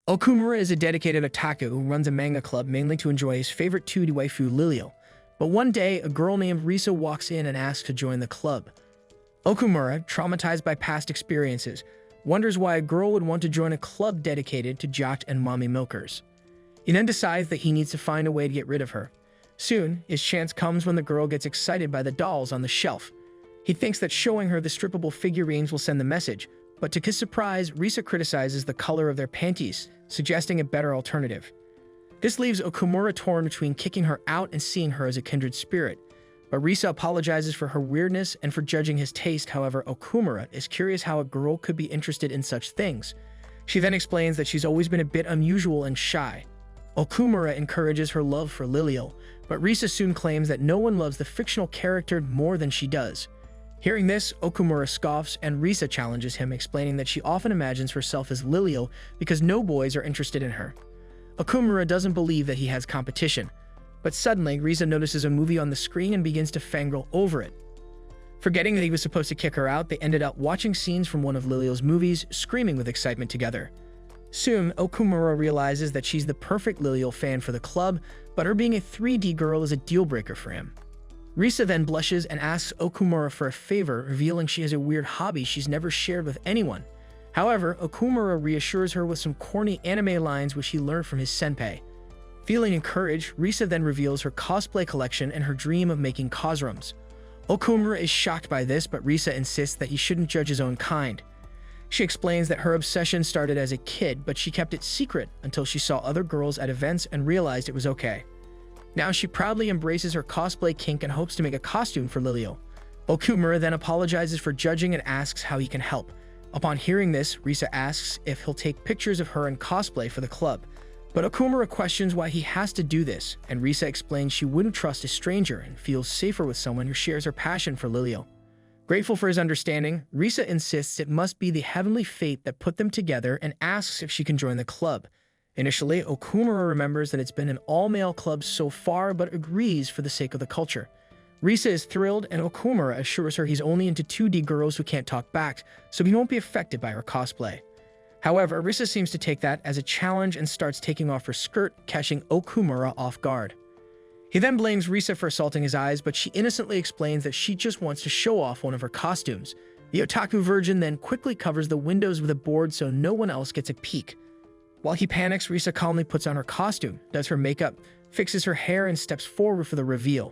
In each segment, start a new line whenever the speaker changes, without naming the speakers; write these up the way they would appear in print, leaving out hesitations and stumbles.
Okumura is a dedicated otaku who runs a manga club mainly to enjoy his favorite 2D waifu Lilio. But one day, a girl named Risa walks in and asks to join the club. Okumura, traumatized by past experiences, wonders why a girl would want to join a club dedicated to jock and mommy milkers. He then decides that he needs to find a way to get rid of her. Soon, his chance comes when the girl gets excited by the dolls on the shelf. He thinks that showing her the strippable figurines will send the message, but to his surprise, Risa criticizes the color of their panties, suggesting a better alternative. This leaves Okumura torn between kicking her out and seeing her as a kindred spirit. But Risa apologizes for her weirdness and for judging his taste. However, Okumura is curious how a girl could be interested in such things. She then explains that she's always been a bit unusual and shy. Okumura encourages her love for Lilio, but Risa soon claims that no one loves the fictional character more than she does. Hearing this, Okumura scoffs and Risa challenges him, explaining that she often imagines herself as Lilio because no boys are interested in her. Okumura doesn't believe that he has competition, but suddenly Risa notices a movie on the screen and begins to fangirl over it. Forgetting that he was supposed to kick her out, they ended up watching scenes from one of Lilio's movies, screaming with excitement together. Soon, Okumura realizes that she's the perfect Lilio fan for the club, but her being a 3D girl is a deal-breaker for him. Risa then blushes and asks Okumura for a favor, revealing she has a weird hobby she's never shared with anyone. However, Okumura reassures her with some corny anime lines which he learned from his senpai. Feeling encouraged, Risa then reveals her cosplay collection and her dream of making cosrums. Okumura is shocked by this, but Risa insists that he shouldn't judge his own kind. She explains that her obsession started as a kid, but she kept it secret until she saw other girls at events and realized it was okay. Now she proudly embraces her cosplay kink and hopes to make a costume for Lilio. Okumura then apologizes for judging and asks how he can help. Upon hearing this, Risa asks if he'll take pictures of her in cosplay for the club. But Okumura questions why he has to do this, and Risa explains she wouldn't trust a stranger and feels safer with someone who shares her passion for Lilio. Grateful for his understanding, Risa insists it must be the heavenly fate that put them together and asks if she can join the club. Initially, Okumura remembers that it's been an all-male club so far, but agrees for the sake of the culture. Risa is thrilled, and Okumura assures her he's only into 2D girls who can't talk back, so he won't be affected by her cosplay. However, Risa seems to take that as a challenge and starts taking off her skirt, catching Okumura off guard. He then blames Risa for assaulting his eyes, but she innocently explains that she just wants to show off one of her costumes. The otaku virgin then quickly covers the windows with a board so no one else gets a peek. While he panics, Risa calmly puts on her costume, does her makeup, fixes her hair, and steps forward for the reveal.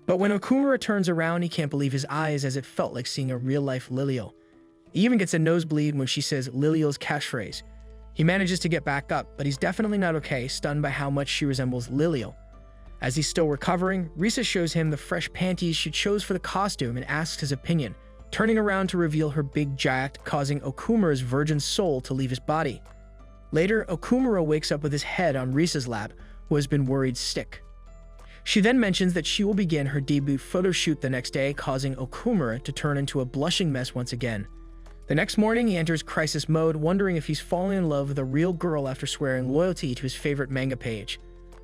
But when Okumura turns around, he can't believe his eyes, as it felt like seeing a real-life Lilio. He even gets a nosebleed when she says Lilio's catchphrase. He manages to get back up, but he's definitely not okay, stunned by how much she resembles Lilio. As he's still recovering, Risa shows him the fresh panties she chose for the costume and asks his opinion, turning around to reveal her big jacket, causing Okumura's virgin soul to leave his body. Later, Okumura wakes up with his head on Risa's lap, who has been worried sick. She then mentions that she will begin her debut photo shoot the next day, causing Okumura to turn into a blushing mess once again. The next morning, he enters crisis mode, wondering if he's falling in love with a real girl after swearing loyalty to his favorite manga page.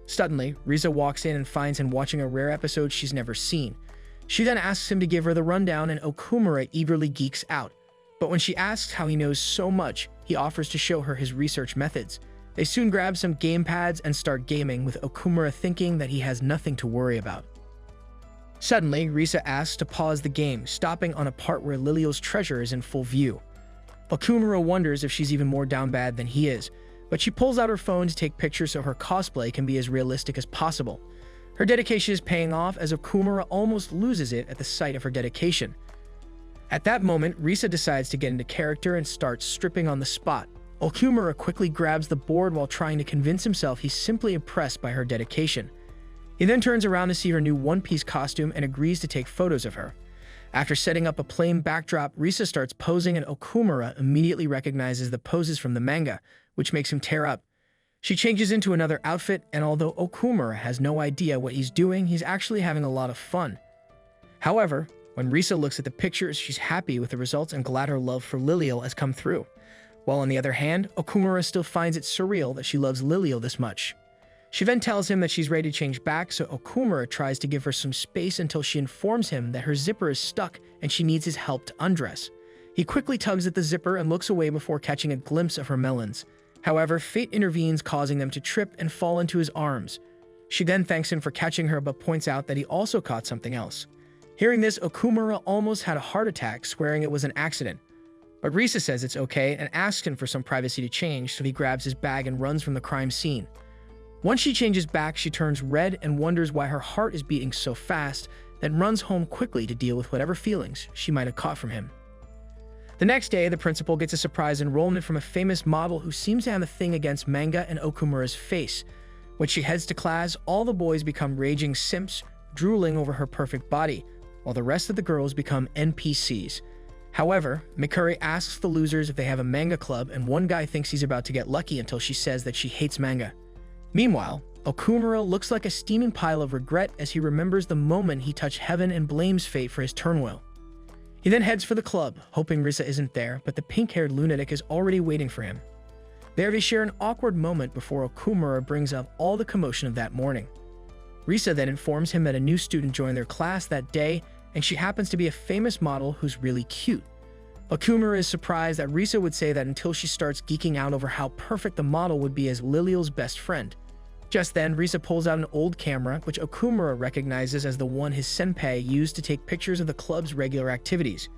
Suddenly, Risa walks in and finds him watching a rare episode she's never seen. She then asks him to give her the rundown, and Okumura eagerly geeks out. But when she asks how he knows so much, he offers to show her his research methods. They soon grab some game pads and start gaming, with Okumura thinking that he has nothing to worry about. Suddenly, Risa asks to pause the game, stopping on a part where Lilio's treasure is in full view. Okumura wonders if she's even more down bad than he is, but she pulls out her phone to take pictures so her cosplay can be as realistic as possible. Her dedication is paying off, as Okumura almost loses it at the sight of her dedication. At that moment, Risa decides to get into character and starts stripping on the spot. Okumura quickly grabs the board while trying to convince himself he's simply impressed by her dedication. He then turns around to see her new one-piece costume and agrees to take photos of her. After setting up a plain backdrop, Risa starts posing, and Okumura immediately recognizes the poses from the manga, which makes him tear up. She changes into another outfit, and although Okumura has no idea what he's doing, he's actually having a lot of fun. However, when Risa looks at the pictures, she's happy with the results and glad her love for Lilio has come through. While on the other hand, Okumura still finds it surreal that she loves Lilio this much. She then tells him that she's ready to change back, so Okumura tries to give her some space until she informs him that her zipper is stuck and she needs his help to undress. He quickly tugs at the zipper and looks away before catching a glimpse of her melons. However, fate intervenes, causing them to trip and fall into his arms. She then thanks him for catching her, but points out that he also caught something else. Hearing this, Okumura almost had a heart attack, swearing it was an accident. But Risa says it's okay and asks him for some privacy to change, so he grabs his bag and runs from the crime scene. Once she changes back, she turns red and wonders why her heart is beating so fast, then runs home quickly to deal with whatever feelings she might have caught from him. The next day, the principal gets a surprise enrollment from a famous model who seems to have a thing against manga and Okumura's face. When she heads to class, all the boys become raging simps, drooling over her perfect body, while the rest of the girls become NPCs. However, Mikuri asks the losers if they have a manga club, and one guy thinks he's about to get lucky until she says that she hates manga. Meanwhile, Okumura looks like a steaming pile of regret as he remembers the moment he touched heaven and blames fate for his turmoil. He then heads for the club, hoping Risa isn't there, but the pink-haired lunatic is already waiting for him. There they share an awkward moment before Okumura brings up all the commotion of that morning. Risa then informs him that a new student joined their class that day, and she happens to be a famous model who's really cute. Okumura is surprised that Risa would say that until she starts geeking out over how perfect the model would be as Liliel's best friend. Just then, Risa pulls out an old camera, which Okumura recognizes as the one his senpai used to take pictures of the club's regular activities.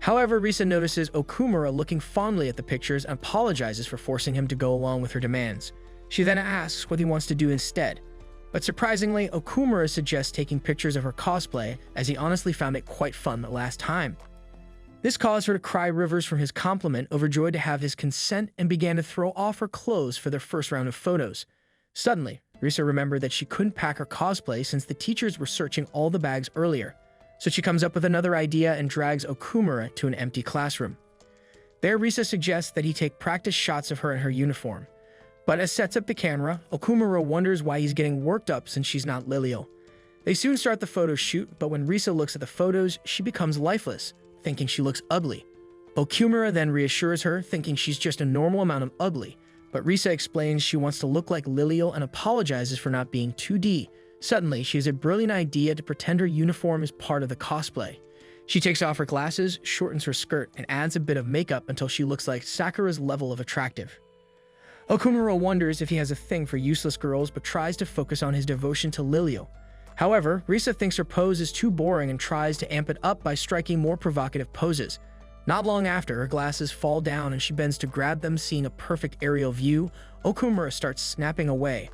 However, Risa notices Okumura looking fondly at the pictures and apologizes for forcing him to go along with her demands. She then asks what he wants to do instead. But surprisingly, Okumura suggests taking pictures of her cosplay, as he honestly found it quite fun the last time. This caused her to cry rivers from his compliment, overjoyed to have his consent, and began to throw off her clothes for their first round of photos. Suddenly, Risa remembered that she couldn't pack her cosplay since the teachers were searching all the bags earlier, so she comes up with another idea and drags Okumura to an empty classroom. There, Risa suggests that he take practice shots of her in her uniform. But as sets up the camera, Okumura wonders why he's getting worked up since she's not Liliel. They soon start the photo shoot, but when Risa looks at the photos, she becomes lifeless, thinking she looks ugly. Okumura then reassures her, thinking she's just a normal amount of ugly, but Risa explains she wants to look like Liliel and apologizes for not being 2D. Suddenly, she has a brilliant idea to pretend her uniform is part of the cosplay. She takes off her glasses, shortens her skirt, and adds a bit of makeup until she looks like Sakura's level of attractive. Okumura wonders if he has a thing for useless girls, but tries to focus on his devotion to Liliel. However, Risa thinks her pose is too boring and tries to amp it up by striking more provocative poses. Not long after, her glasses fall down and she bends to grab them, seeing a perfect aerial view. Okumura starts snapping away.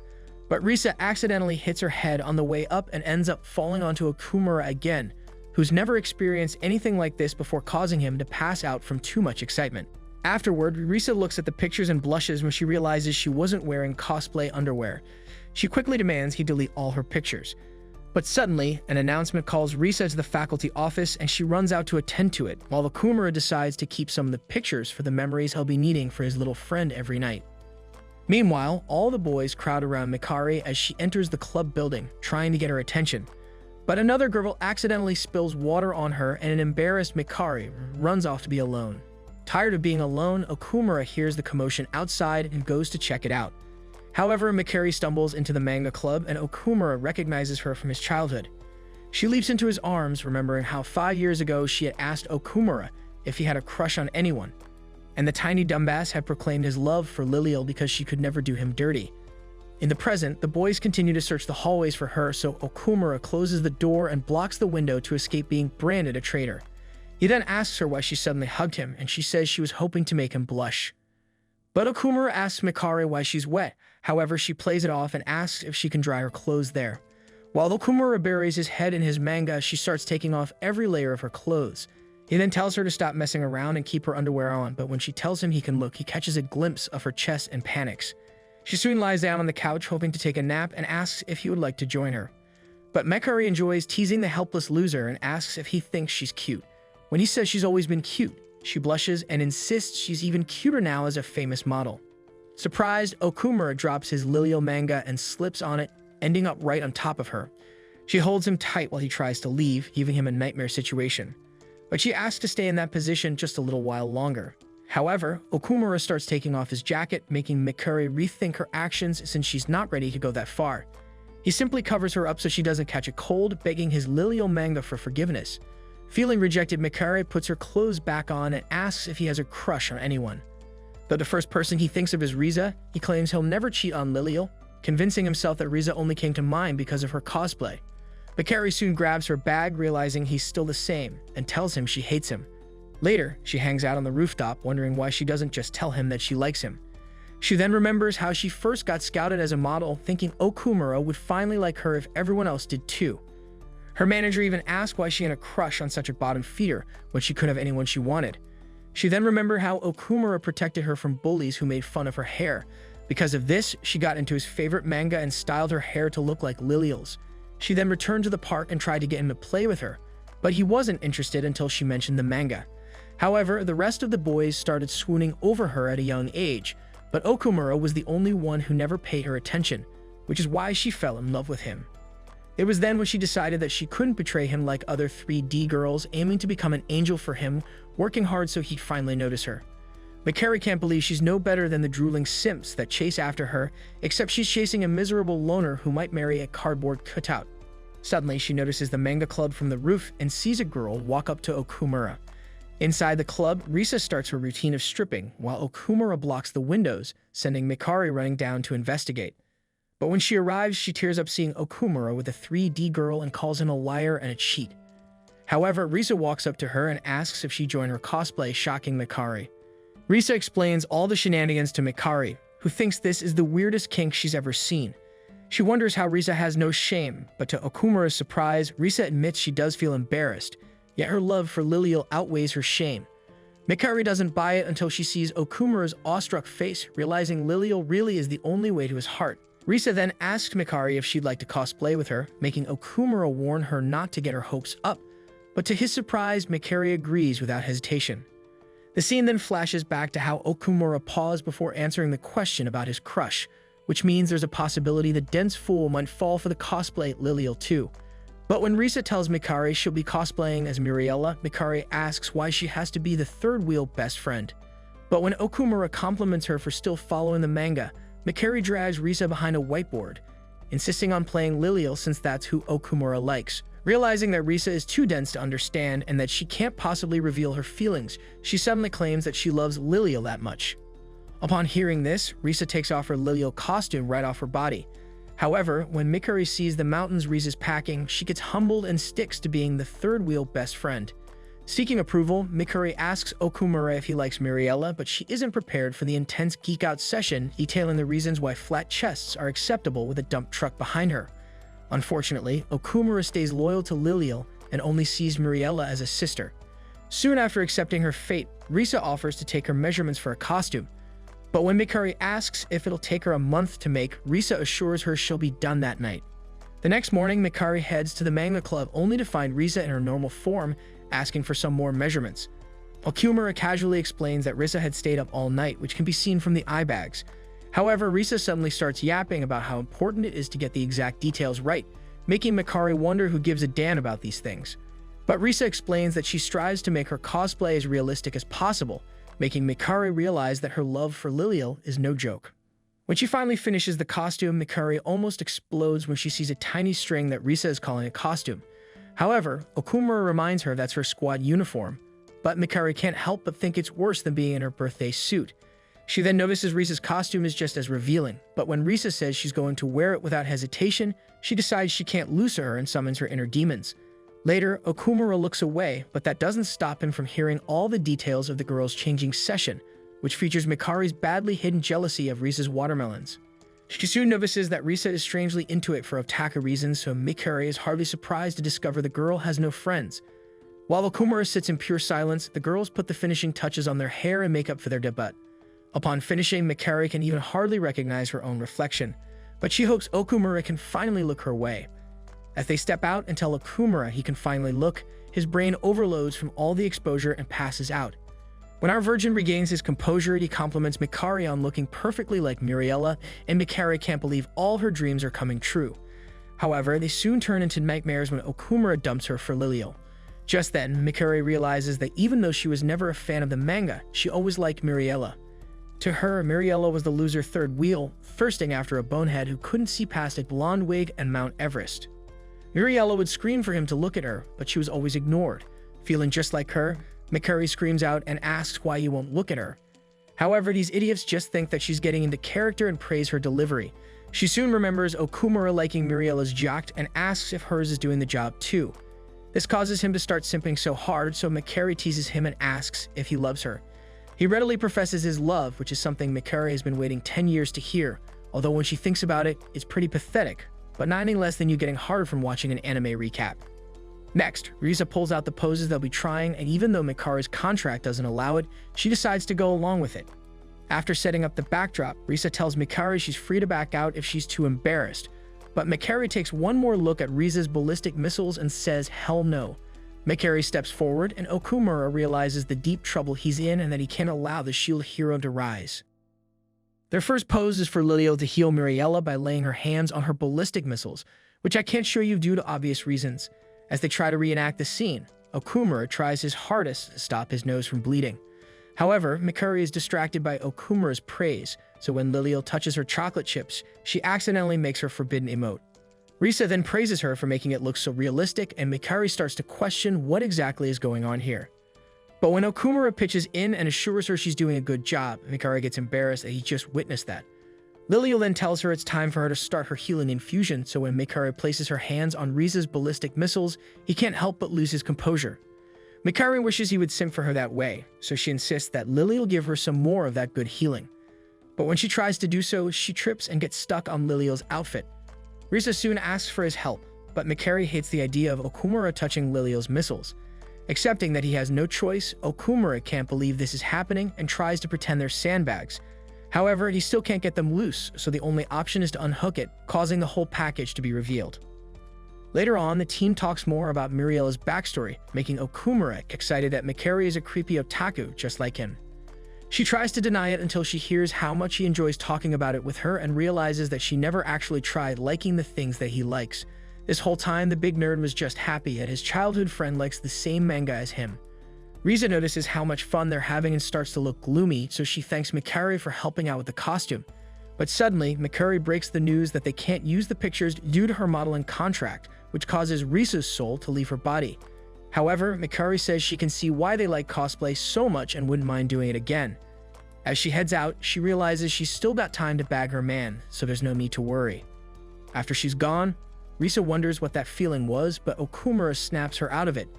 But Risa accidentally hits her head on the way up and ends up falling onto Okumura again, who's never experienced anything like this before, causing him to pass out from too much excitement. Afterward, Risa looks at the pictures and blushes when she realizes she wasn't wearing cosplay underwear. She quickly demands he delete all her pictures. But suddenly, an announcement calls Risa to the faculty office and she runs out to attend to it, while Okumura decides to keep some of the pictures for the memories he'll be needing for his little friend every night. Meanwhile, all the boys crowd around Mikari as she enters the club building, trying to get her attention. But another girl accidentally spills water on her and an embarrassed Mikari runs off to be alone. Tired of being alone, Okumura hears the commotion outside and goes to check it out. However, Mikari stumbles into the manga club and Okumura recognizes her from his childhood. She leaps into his arms, remembering how 5 years ago she had asked Okumura if he had a crush on anyone, and the tiny dumbass had proclaimed his love for Liliel because she could never do him dirty. In the present, the boys continue to search the hallways for her, so Okumura closes the door and blocks the window to escape being branded a traitor. He then asks her why she suddenly hugged him, and she says she was hoping to make him blush. But Okumura asks Mikari why she's wet. However, she plays it off and asks if she can dry her clothes there. While Okumura buries his head in his manga, she starts taking off every layer of her clothes. He then tells her to stop messing around and keep her underwear on, but when she tells him he can look, he catches a glimpse of her chest and panics. She soon lies down on the couch hoping to take a nap and asks if he would like to join her. But Mikari enjoys teasing the helpless loser and asks if he thinks she's cute. When he says she's always been cute, she blushes and insists she's even cuter now as a famous model. Surprised, Okumura drops his Liliel manga and slips on it, ending up right on top of her. She holds him tight while he tries to leave, giving him a nightmare situation. But she asks to stay in that position just a little while longer. However, Okumura starts taking off his jacket, making Mikari rethink her actions since she's not ready to go that far. He simply covers her up so she doesn't catch a cold, begging his Liliel manga for forgiveness. Feeling rejected, Mikari puts her clothes back on and asks if he has a crush on anyone. Though the first person he thinks of is Riza, he claims he'll never cheat on Lilial, convincing himself that Riza only came to mind because of her cosplay. Mikari soon grabs her bag, realizing he's still the same, and tells him she hates him. Later, she hangs out on the rooftop, wondering why she doesn't just tell him that she likes him. She then remembers how she first got scouted as a model, thinking Okumura would finally like her if everyone else did too. Her manager even asked why she had a crush on such a bottom feeder when she could have anyone she wanted. She then remembered how Okumura protected her from bullies who made fun of her hair. Because of this, she got into his favorite manga and styled her hair to look like Lilial's. She then returned to the park and tried to get him to play with her, but he wasn't interested until she mentioned the manga. However, the rest of the boys started swooning over her at a young age, but Okumura was the only one who never paid her attention, which is why she fell in love with him. It was then when she decided that she couldn't betray him like other 3D girls, aiming to become an angel for him, working hard so he'd finally notice her. Mikari can't believe she's no better than the drooling simps that chase after her, except she's chasing a miserable loner who might marry a cardboard cutout. Suddenly, she notices the manga club from the roof and sees a girl walk up to Okumura. Inside the club, Risa starts her routine of stripping, while Okumura blocks the windows, sending Mikari running down to investigate. But when she arrives, she tears up seeing Okumura with a 3D girl and calls him a liar and a cheat. However, Risa walks up to her and asks if she joined her cosplay, shocking Mikari. Risa explains all the shenanigans to Mikari, who thinks this is the weirdest kink she's ever seen. She wonders how Risa has no shame, but to Okumura's surprise, Risa admits she does feel embarrassed, yet her love for Lilial outweighs her shame. Mikari doesn't buy it until she sees Okumura's awestruck face, realizing Lilial really is the only way to his heart. Risa then asks Mikari if she'd like to cosplay with her, making Okumura warn her not to get her hopes up, but to his surprise, Mikari agrees without hesitation. The scene then flashes back to how Okumura paused before answering the question about his crush, which means there's a possibility the dense fool might fall for the cosplay Lilial too. But when Risa tells Mikari she'll be cosplaying as Muriella, Mikari asks why she has to be the third wheel best friend. But when Okumura compliments her for still following the manga, Mikari drags Risa behind a whiteboard, insisting on playing Lilial since that's who Okumura likes. Realizing that Risa is too dense to understand and that she can't possibly reveal her feelings, she suddenly claims that she loves Lilial that much. Upon hearing this, Risa takes off her Lilial costume right off her body. However, when Mikari sees the mountains Risa's packing, she gets humbled and sticks to being the third wheel best friend. Seeking approval, Mikari asks Okumura if he likes Muriella, but she isn't prepared for the intense geek-out session detailing the reasons why flat chests are acceptable with a dump truck behind her. Unfortunately, Okumura stays loyal to Lilial and only sees Muriella as a sister. Soon after accepting her fate, Risa offers to take her measurements for a costume. But when Mikari asks if it'll take her a month to make, Risa assures her she'll be done that night. The next morning, Mikari heads to the manga club only to find Risa in her normal form, asking for some more measurements. Okumura casually explains that Risa had stayed up all night, which can be seen from the eye bags. However, Risa suddenly starts yapping about how important it is to get the exact details right, making Mikari wonder who gives a damn about these things. But Risa explains that she strives to make her cosplay as realistic as possible, making Mikari realize that her love for Lilial is no joke. When she finally finishes the costume, Mikari almost explodes when she sees a tiny string that Risa is calling a costume. However, Okumura reminds her that's her squad uniform, but Mikari can't help but think it's worse than being in her birthday suit. She then notices Risa's costume is just as revealing, but when Risa says she's going to wear it without hesitation, she decides she can't lose her and summons her inner demons. Later, Okumura looks away, but that doesn't stop him from hearing all the details of the girls' changing session, which features Mikari's badly hidden jealousy of Risa's watermelons. She soon notices that Risa is strangely into it for otaku reasons, so Mikari is hardly surprised to discover the girl has no friends. While Okumura sits in pure silence, the girls put the finishing touches on their hair and makeup for their debut. Upon finishing, Mikari can even hardly recognize her own reflection, but she hopes Okumura can finally look her way. As they step out and tell Okumura he can finally look, his brain overloads from all the exposure and passes out. When our virgin regains his composure, he compliments Mikari on looking perfectly like Muriella, and Mikari can't believe all her dreams are coming true. However, they soon turn into nightmares when Okumura dumps her for Lilial. Just then, Mikari realizes that even though she was never a fan of the manga, she always liked Muriella. To her, Muriella was the loser third wheel, thirsting after a bonehead who couldn't see past a blonde wig and Mount Everest. Muriella would scream for him to look at her, but she was always ignored. Feeling just like her, Mikari screams out and asks why he won't look at her. However, these idiots just think that she's getting into character and praise her delivery. She soon remembers Okumura liking Muriela's jacket and asks if hers is doing the job too. This causes him to start simping so hard, so Mikari teases him and asks if he loves her. He readily professes his love, which is something Mikari has been waiting 10 years to hear, although when she thinks about it, it's pretty pathetic, but not any less than you getting hard from watching an anime recap. Next, Risa pulls out the poses they'll be trying, and even though Mikari's contract doesn't allow it, she decides to go along with it. After setting up the backdrop, Risa tells Mikari she's free to back out if she's too embarrassed, but Mikari takes one more look at Risa's ballistic missiles and says hell no. Mikari steps forward, and Okumura realizes the deep trouble he's in and that he can't allow the shield hero to rise. Their first pose is for Lilio to heal Muriela by laying her hands on her ballistic missiles, which I can't show you due to obvious reasons. As they try to reenact the scene, Okumura tries his hardest to stop his nose from bleeding. However, Mikari is distracted by Okumura's praise, so when Lilio touches her chocolate chips, she accidentally makes her forbidden emote. Risa then praises her for making it look so realistic, and Mikari starts to question what exactly is going on here. But when Okumura pitches in and assures her she's doing a good job, Mikari gets embarrassed that he just witnessed that. Lilio then tells her it's time for her to start her healing infusion, so when Mikari places her hands on Risa's ballistic missiles, he can't help but lose his composure. Mikari wishes he would simp for her that way, so she insists that Lilio give her some more of that good healing. But when she tries to do so, she trips and gets stuck on Lilio's outfit. Risa soon asks for his help, but Mikari hates the idea of Okumura touching Lilio's missiles. Accepting that he has no choice, Okumura can't believe this is happening and tries to pretend they're sandbags. However, he still can't get them loose, so the only option is to unhook it, causing the whole package to be revealed. Later on, the team talks more about Muriela's backstory, making Okumura excited that Mikari is a creepy otaku just like him. She tries to deny it until she hears how much he enjoys talking about it with her and realizes that she never actually tried liking the things that he likes. This whole time, the big nerd was just happy that his childhood friend likes the same manga as him. Risa notices how much fun they're having and starts to look gloomy, so she thanks Mikari for helping out with the costume. But suddenly, Mikari breaks the news that they can't use the pictures due to her modeling contract, which causes Risa's soul to leave her body. However, Mikari says she can see why they like cosplay so much and wouldn't mind doing it again. As she heads out, she realizes she's still got time to bag her man, so there's no need to worry. After she's gone, Risa wonders what that feeling was, but Okumura snaps her out of it.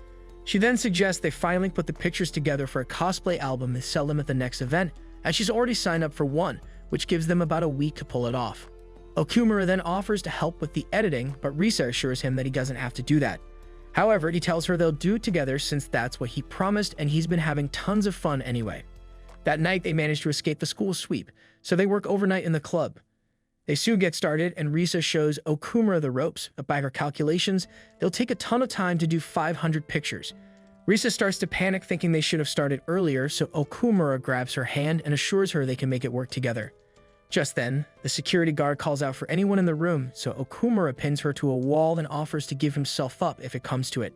She then suggests they finally put the pictures together for a cosplay album and sell them at the next event, as she's already signed up for one, which gives them about a week to pull it off. Okumura then offers to help with the editing, but Risa assures him that he doesn't have to do that. However, he tells her they'll do it together since that's what he promised and he's been having tons of fun anyway. That night, they manage to escape the school sweep, so they work overnight in the club. They soon get started, and Risa shows Okumura the ropes, but by her calculations, they'll take a ton of time to do 500 pictures. Risa starts to panic, thinking they should have started earlier, so Okumura grabs her hand and assures her they can make it work together. Just then, the security guard calls out for anyone in the room, so Okumura pins her to a wall and offers to give himself up if it comes to it.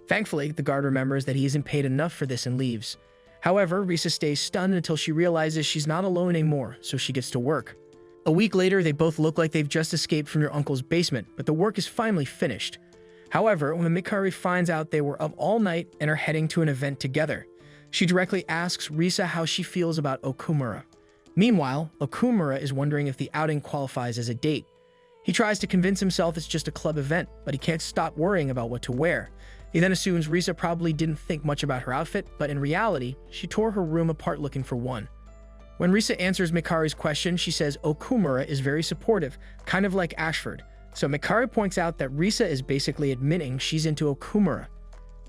Thankfully, the guard remembers that he isn't paid enough for this and leaves. However, Risa stays stunned until she realizes she's not alone anymore, so she gets to work. A week later, they both look like they've just escaped from your uncle's basement, but the work is finally finished. However, when Mikari finds out they were up all night and are heading to an event together, she directly asks Risa how she feels about Okumura. Meanwhile, Okumura is wondering if the outing qualifies as a date. He tries to convince himself it's just a club event, but he can't stop worrying about what to wear. He then assumes Risa probably didn't think much about her outfit, but in reality, she tore her room apart looking for one. When Risa answers Mikari's question, she says Okumura is very supportive, kind of like Ashford. So Mikari points out that Risa is basically admitting she's into Okumura.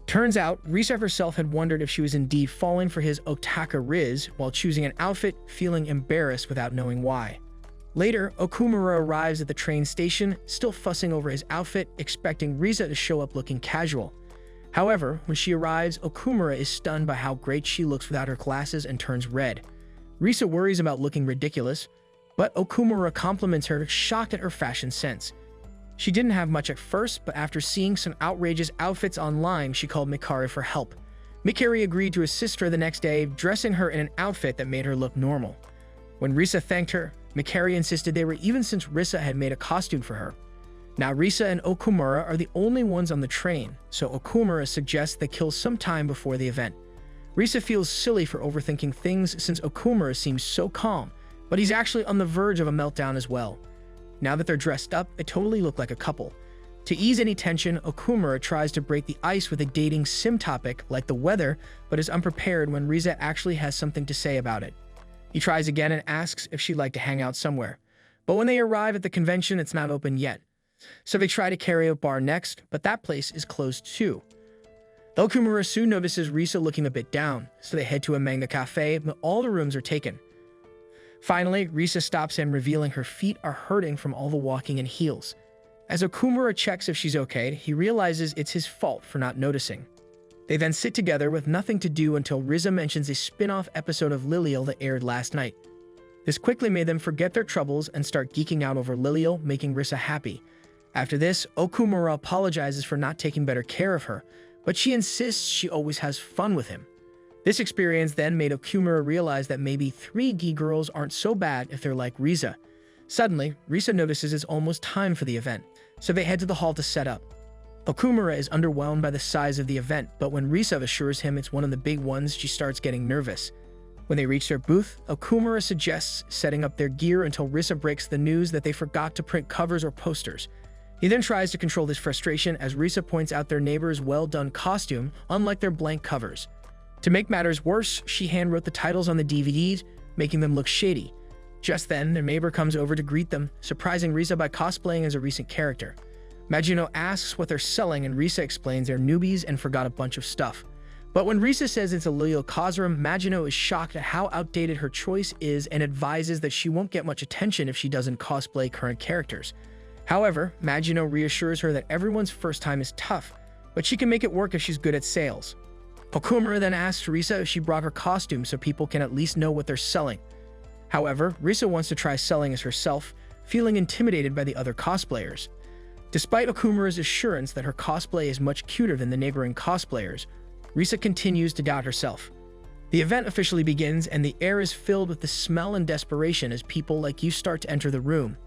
Turns out, Risa herself had wondered if she was indeed falling for his otaku riz while choosing an outfit, feeling embarrassed without knowing why. Later, Okumura arrives at the train station, still fussing over his outfit, expecting Risa to show up looking casual. However, when she arrives, Okumura is stunned by how great she looks without her glasses and turns red. Risa worries about looking ridiculous, but Okumura compliments her, shocked at her fashion sense. She didn't have much at first, but after seeing some outrageous outfits online, she called Mikari for help. Mikari agreed to assist her the next day, dressing her in an outfit that made her look normal. When Risa thanked her, Mikari insisted they were even since Risa had made a costume for her. Now Risa and Okumura are the only ones on the train, so Okumura suggests they kill some time before the event. Risa feels silly for overthinking things since Okumura seems so calm, but he's actually on the verge of a meltdown as well. Now that they're dressed up, they totally look like a couple. To ease any tension, Okumura tries to break the ice with a dating sim topic like the weather, but is unprepared when Risa actually has something to say about it. He tries again and asks if she'd like to hang out somewhere. But when they arrive at the convention, it's not open yet. So they try to karaoke bar next, but that place is closed too. Okumura soon notices Risa looking a bit down, so they head to a manga cafe, but all the rooms are taken. Finally, Risa stops him, revealing her feet are hurting from all the walking in heels. As Okumura checks if she's okay, he realizes it's his fault for not noticing. They then sit together with nothing to do until Risa mentions a spin-off episode of Lilial that aired last night. This quickly made them forget their troubles and start geeking out over Lilial, making Risa happy. After this, Okumura apologizes for not taking better care of her, but she insists she always has fun with him. This experience then made Okumura realize that maybe 3 gi girls aren't so bad if they're like Risa. Suddenly, Risa notices it's almost time for the event, so they head to the hall to set up. Okumura is underwhelmed by the size of the event, but when Risa assures him it's one of the big ones, she starts getting nervous. When they reach their booth, Okumura suggests setting up their gear until Risa breaks the news that they forgot to print covers or posters. He then tries to control this frustration as Risa points out their neighbor's well-done costume, unlike their blank covers. To make matters worse, she handwrote the titles on the DVDs, making them look shady. Just then, their neighbor comes over to greet them, surprising Risa by cosplaying as a recent character. Magino asks what they're selling and Risa explains they're newbies and forgot a bunch of stuff. But when Risa says it's a Lilial Cosrum, Magino is shocked at how outdated her choice is and advises that she won't get much attention if she doesn't cosplay current characters. However, Magino reassures her that everyone's first time is tough, but she can make it work if she's good at sales. Okumura then asks Risa if she brought her costume so people can at least know what they're selling. However, Risa wants to try selling as herself, feeling intimidated by the other cosplayers. Despite Okumura's assurance that her cosplay is much cuter than the neighboring cosplayers, Risa continues to doubt herself. The event officially begins and the air is filled with the smell and desperation as people like you start to enter the room.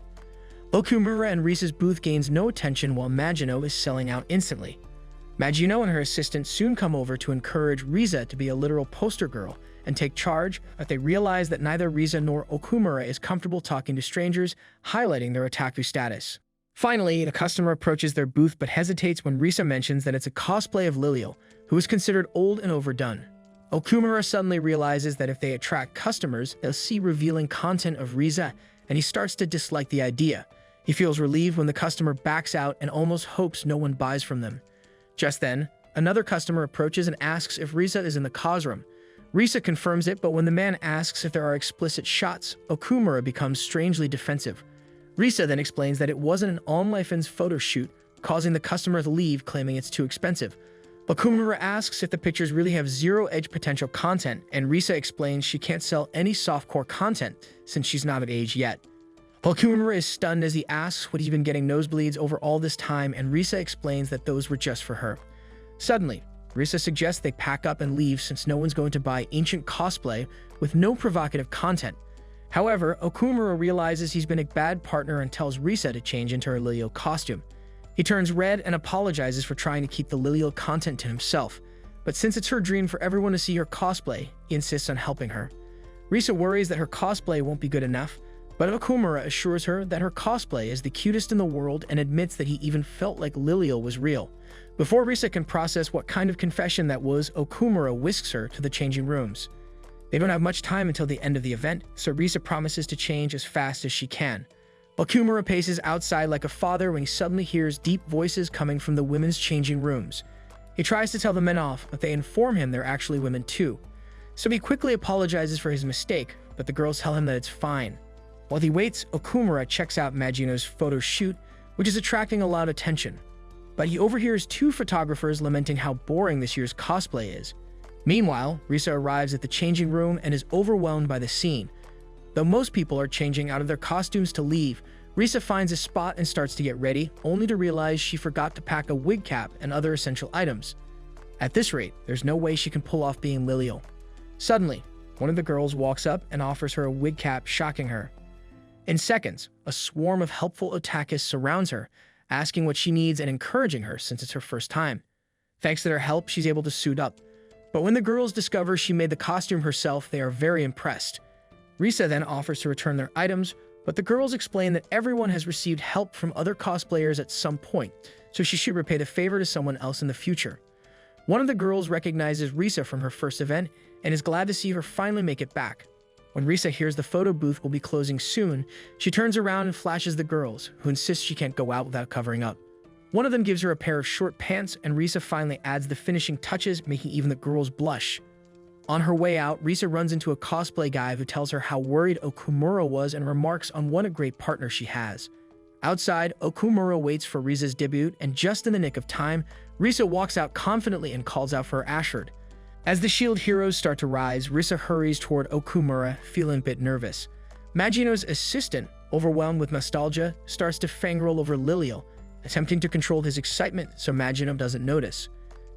Okumura and Risa's booth gains no attention while Magino is selling out instantly. Magino and her assistant soon come over to encourage Risa to be a literal poster girl and take charge, but they realize that neither Risa nor Okumura is comfortable talking to strangers, highlighting their otaku status. Finally, the customer approaches their booth but hesitates when Risa mentions that it's a cosplay of Lilial, who is considered old and overdone. Okumura suddenly realizes that if they attract customers, they'll see revealing content of Risa, and he starts to dislike the idea. He feels relieved when the customer backs out and almost hopes no one buys from them. Just then, another customer approaches and asks if Risa is in the cosrum. Risa confirms it, but when the man asks if there are explicit shots, Okumura becomes strangely defensive. Risa then explains that it wasn't an OnLife's photo shoot, causing the customer to leave, claiming it's too expensive. Okumura asks if the pictures really have zero-edge potential content, and Risa explains she can't sell any softcore content since she's not of age yet. Okumura is stunned as he asks what he's been getting nosebleeds over all this time, and Risa explains that those were just for her. Suddenly, Risa suggests they pack up and leave since no one's going to buy ancient cosplay with no provocative content. However, Okumura realizes he's been a bad partner and tells Risa to change into her Lilial costume. He turns red and apologizes for trying to keep the Lilial content to himself, but since it's her dream for everyone to see her cosplay, he insists on helping her. Risa worries that her cosplay won't be good enough, but Okumura assures her that her cosplay is the cutest in the world and admits that he even felt like Lilial was real. Before Risa can process what kind of confession that was, Okumura whisks her to the changing rooms. They don't have much time until the end of the event, so Risa promises to change as fast as she can. Okumura paces outside like a father when he suddenly hears deep voices coming from the women's changing rooms. He tries to tell the men off, but they inform him they're actually women too. So he quickly apologizes for his mistake, but the girls tell him that it's fine. While he waits, Okumura checks out Magino's photo shoot, which is attracting a lot of attention. But he overhears 2 photographers lamenting how boring this year's cosplay is. Meanwhile, Risa arrives at the changing room and is overwhelmed by the scene. Though most people are changing out of their costumes to leave, Risa finds a spot and starts to get ready, only to realize she forgot to pack a wig cap and other essential items. At this rate, there's no way she can pull off being Lilial. Suddenly, one of the girls walks up and offers her a wig cap, shocking her. In seconds, a swarm of helpful otakus surrounds her, asking what she needs and encouraging her since it's her first time. Thanks to their help, she's able to suit up. But when the girls discover she made the costume herself, they are very impressed. Risa then offers to return their items, but the girls explain that everyone has received help from other cosplayers at some point, so she should repay the favor to someone else in the future. One of the girls recognizes Risa from her first event and is glad to see her finally make it back. When Risa hears the photo booth will be closing soon, she turns around and flashes the girls, who insist she can't go out without covering up. One of them gives her a pair of short pants, and Risa finally adds the finishing touches, making even the girls blush. On her way out, Risa runs into a cosplay guy who tells her how worried Okumura was and remarks on what a great partner she has. Outside, Okumura waits for Risa's debut, and just in the nick of time, Risa walks out confidently and calls out for her Ashford. As the shield heroes start to rise, Risa hurries toward Okumura, feeling a bit nervous. Magino's assistant, overwhelmed with nostalgia, starts to fangirl over Lilial, attempting to control his excitement so Magino doesn't notice.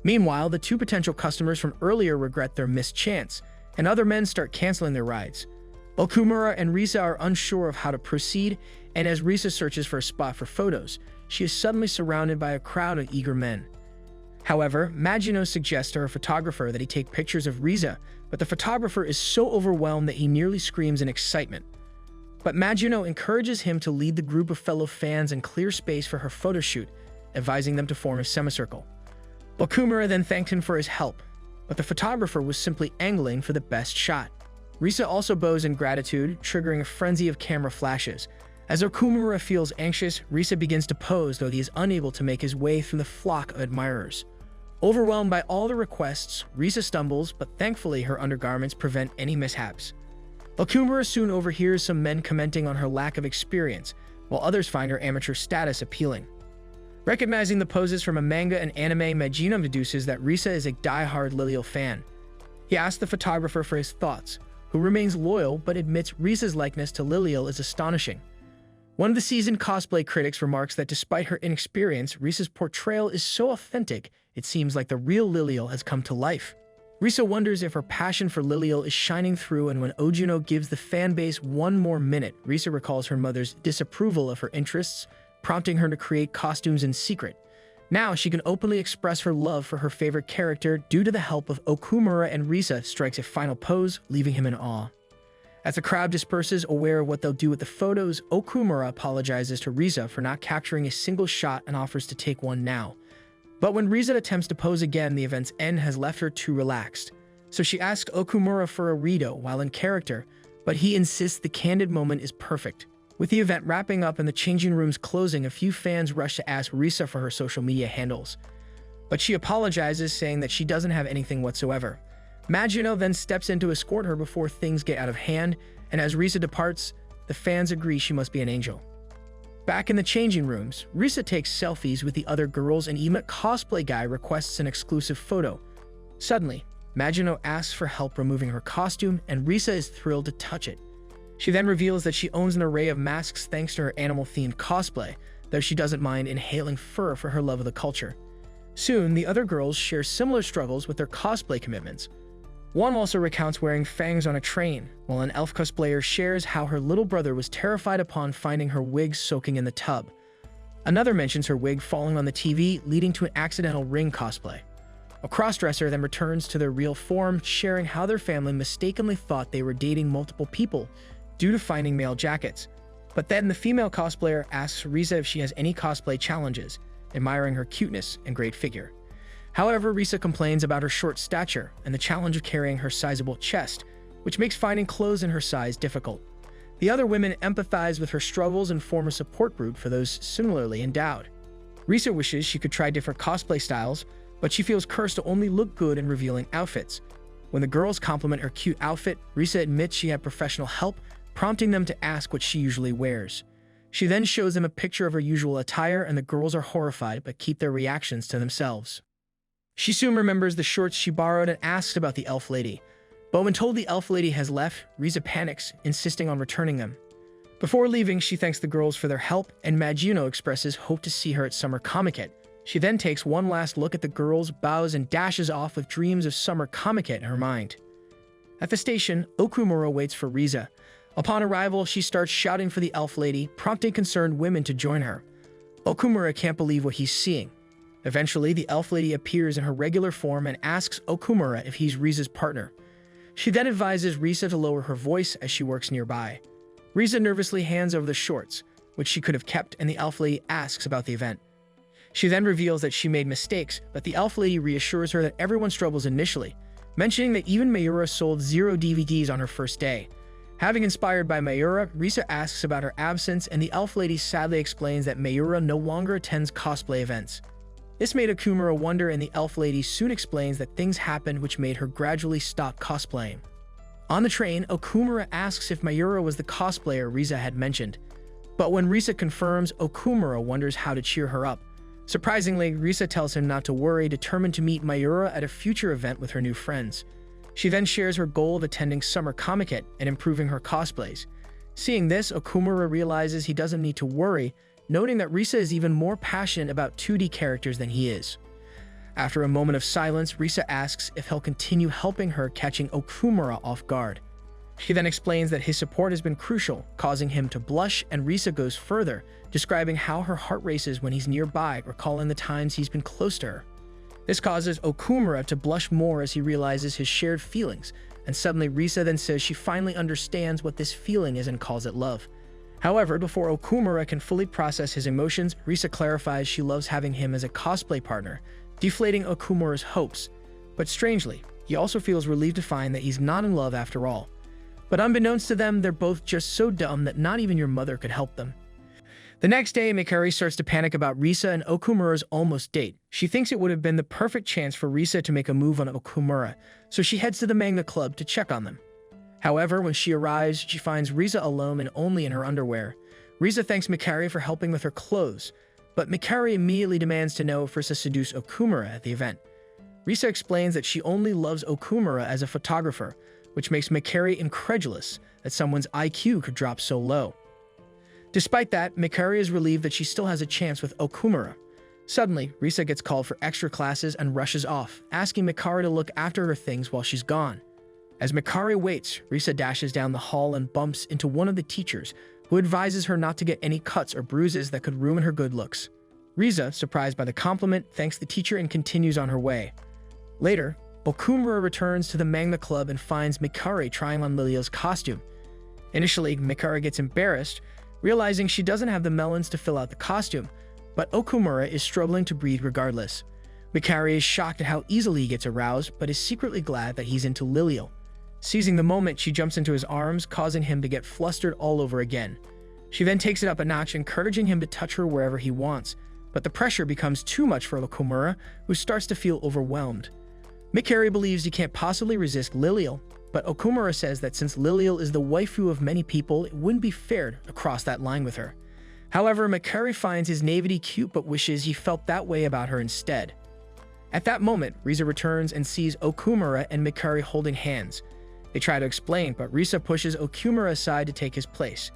Meanwhile, the two potential customers from earlier regret their missed chance, and other men start canceling their rides. Okumura and Risa are unsure of how to proceed, and as Risa searches for a spot for photos, she is suddenly surrounded by a crowd of eager men. However, Magino suggests to her photographer that he take pictures of Risa, but the photographer is so overwhelmed that he nearly screams in excitement. But Magino encourages him to lead the group of fellow fans and clear space for her photo shoot, advising them to form a semicircle. Okumura then thanked him for his help, but the photographer was simply angling for the best shot. Risa also bows in gratitude, triggering a frenzy of camera flashes. As Okumura feels anxious, Risa begins to pose, though he is unable to make his way through the flock of admirers. Overwhelmed by all the requests, Risa stumbles, but thankfully her undergarments prevent any mishaps. Okumura soon overhears some men commenting on her lack of experience, while others find her amateur status appealing. Recognizing the poses from a manga and anime, Magino deduces that Risa is a die-hard Lilial fan. He asks the photographer for his thoughts, who remains loyal but admits Risa's likeness to Lilial is astonishing. One of the seasoned cosplay critics remarks that despite her inexperience, Risa's portrayal is so authentic, it seems like the real Lilial has come to life. Risa wonders if her passion for Lilial is shining through, and when Ojuno gives the fanbase one more minute, Risa recalls her mother's disapproval of her interests, prompting her to create costumes in secret. Now she can openly express her love for her favorite character due to the help of Okumura, and Risa strikes a final pose, leaving him in awe. As the crowd disperses, aware of what they'll do with the photos, Okumura apologizes to Risa for not capturing a single shot and offers to take one now. But when Risa attempts to pose again, the event's end has left her too relaxed. So she asks Okumura for a redo while in character, but he insists the candid moment is perfect. With the event wrapping up and the changing rooms closing, a few fans rush to ask Risa for her social media handles. But she apologizes, saying that she doesn't have anything whatsoever. Magino then steps in to escort her before things get out of hand, and as Risa departs, the fans agree she must be an angel. Back in the changing rooms, Risa takes selfies with the other girls, and even a cosplay guy requests an exclusive photo. Suddenly, Magino asks for help removing her costume, and Risa is thrilled to touch it. She then reveals that she owns an array of masks thanks to her animal-themed cosplay, though she doesn't mind inhaling fur for her love of the culture. Soon, the other girls share similar struggles with their cosplay commitments. One also recounts wearing fangs on a train, while an elf cosplayer shares how her little brother was terrified upon finding her wig soaking in the tub. Another mentions her wig falling on the TV, leading to an accidental ring cosplay. A crossdresser then returns to their real form, sharing how their family mistakenly thought they were dating multiple people due to finding male jackets. But then the female cosplayer asks Risa if she has any cosplay challenges, admiring her cuteness and great figure. However, Risa complains about her short stature and the challenge of carrying her sizable chest, which makes finding clothes in her size difficult. The other women empathize with her struggles and form a support group for those similarly endowed. Risa wishes she could try different cosplay styles, but she feels cursed to only look good in revealing outfits. When the girls compliment her cute outfit, Risa admits she had professional help, prompting them to ask what she usually wears. She then shows them a picture of her usual attire, and the girls are horrified but keep their reactions to themselves. She soon remembers the shorts she borrowed and asks about the elf lady. But when told the elf lady has left, Risa panics, insisting on returning them. Before leaving, she thanks the girls for their help, and Magino expresses hope to see her at Summer Comiket. She then takes one last look at the girls, bows, and dashes off with dreams of Summer Comiket in her mind. At the station, Okumura waits for Risa. Upon arrival, she starts shouting for the elf lady, prompting concerned women to join her. Okumura can't believe what he's seeing. Eventually, the elf lady appears in her regular form and asks Okumura if he's Risa's partner. She then advises Risa to lower her voice as she works nearby. Risa nervously hands over the shorts, which she could have kept, and the elf lady asks about the event. She then reveals that she made mistakes, but the elf lady reassures her that everyone struggles initially, mentioning that even Mayura sold 0 DVDs on her first day. Having inspired by Mayura, Risa asks about her absence, and the elf lady sadly explains that Mayura no longer attends cosplay events. This made Okumura wonder, and the elf lady soon explains that things happened which made her gradually stop cosplaying. On the train, Okumura asks if Mayura was the cosplayer Risa had mentioned. But when Risa confirms, Okumura wonders how to cheer her up. Surprisingly, Risa tells him not to worry, determined to meet Mayura at a future event with her new friends. She then shares her goal of attending Summer Comic-Con and improving her cosplays. Seeing this, Okumura realizes he doesn't need to worry, noting that Risa is even more passionate about 2D characters than he is. After a moment of silence, Risa asks if he'll continue helping her, catching Okumura off guard. She then explains that his support has been crucial, causing him to blush, and Risa goes further, describing how her heart races when he's nearby, recalling the times he's been close to her. This causes Okumura to blush more as he realizes his shared feelings, and suddenly Risa then says she finally understands what this feeling is and calls it love. However, before Okumura can fully process his emotions, Risa clarifies she loves having him as a cosplay partner, deflating Okumura's hopes. But strangely, he also feels relieved to find that he's not in love after all. But unbeknownst to them, they're both just so dumb that not even your mother could help them. The next day, Mikari starts to panic about Risa and Okumura's almost date. She thinks it would have been the perfect chance for Risa to make a move on Okumura, so she heads to the manga club to check on them. However, when she arrives, she finds Risa alone and only in her underwear. Risa thanks Mikari for helping with her clothes, but Mikari immediately demands to know if Risa seduced Okumura at the event. Risa explains that she only loves Okumura as a photographer, which makes Mikari incredulous that someone's IQ could drop so low. Despite that, Mikari is relieved that she still has a chance with Okumura. Suddenly, Risa gets called for extra classes and rushes off, asking Mikari to look after her things while she's gone. As Mikari waits, Risa dashes down the hall and bumps into one of the teachers, who advises her not to get any cuts or bruises that could ruin her good looks. Risa, surprised by the compliment, thanks the teacher and continues on her way. Later, Okumura returns to the manga club and finds Mikari trying on Lilia's costume. Initially, Mikari gets embarrassed, realizing she doesn't have the melons to fill out the costume, but Okumura is struggling to breathe regardless. Mikari is shocked at how easily he gets aroused, but is secretly glad that he's into Lilio. Seizing the moment, she jumps into his arms, causing him to get flustered all over again. She then takes it up a notch, encouraging him to touch her wherever he wants, but the pressure becomes too much for Okumura, who starts to feel overwhelmed. Mikari believes he can't possibly resist Lilio, but Okumura says that since Lilio is the waifu of many people, it wouldn't be fair to cross that line with her. However, Mikari finds his naivety cute but wishes he felt that way about her instead. At that moment, Risa returns and sees Okumura and Mikari holding hands. They try to explain, but Risa pushes Okumura aside to take his place.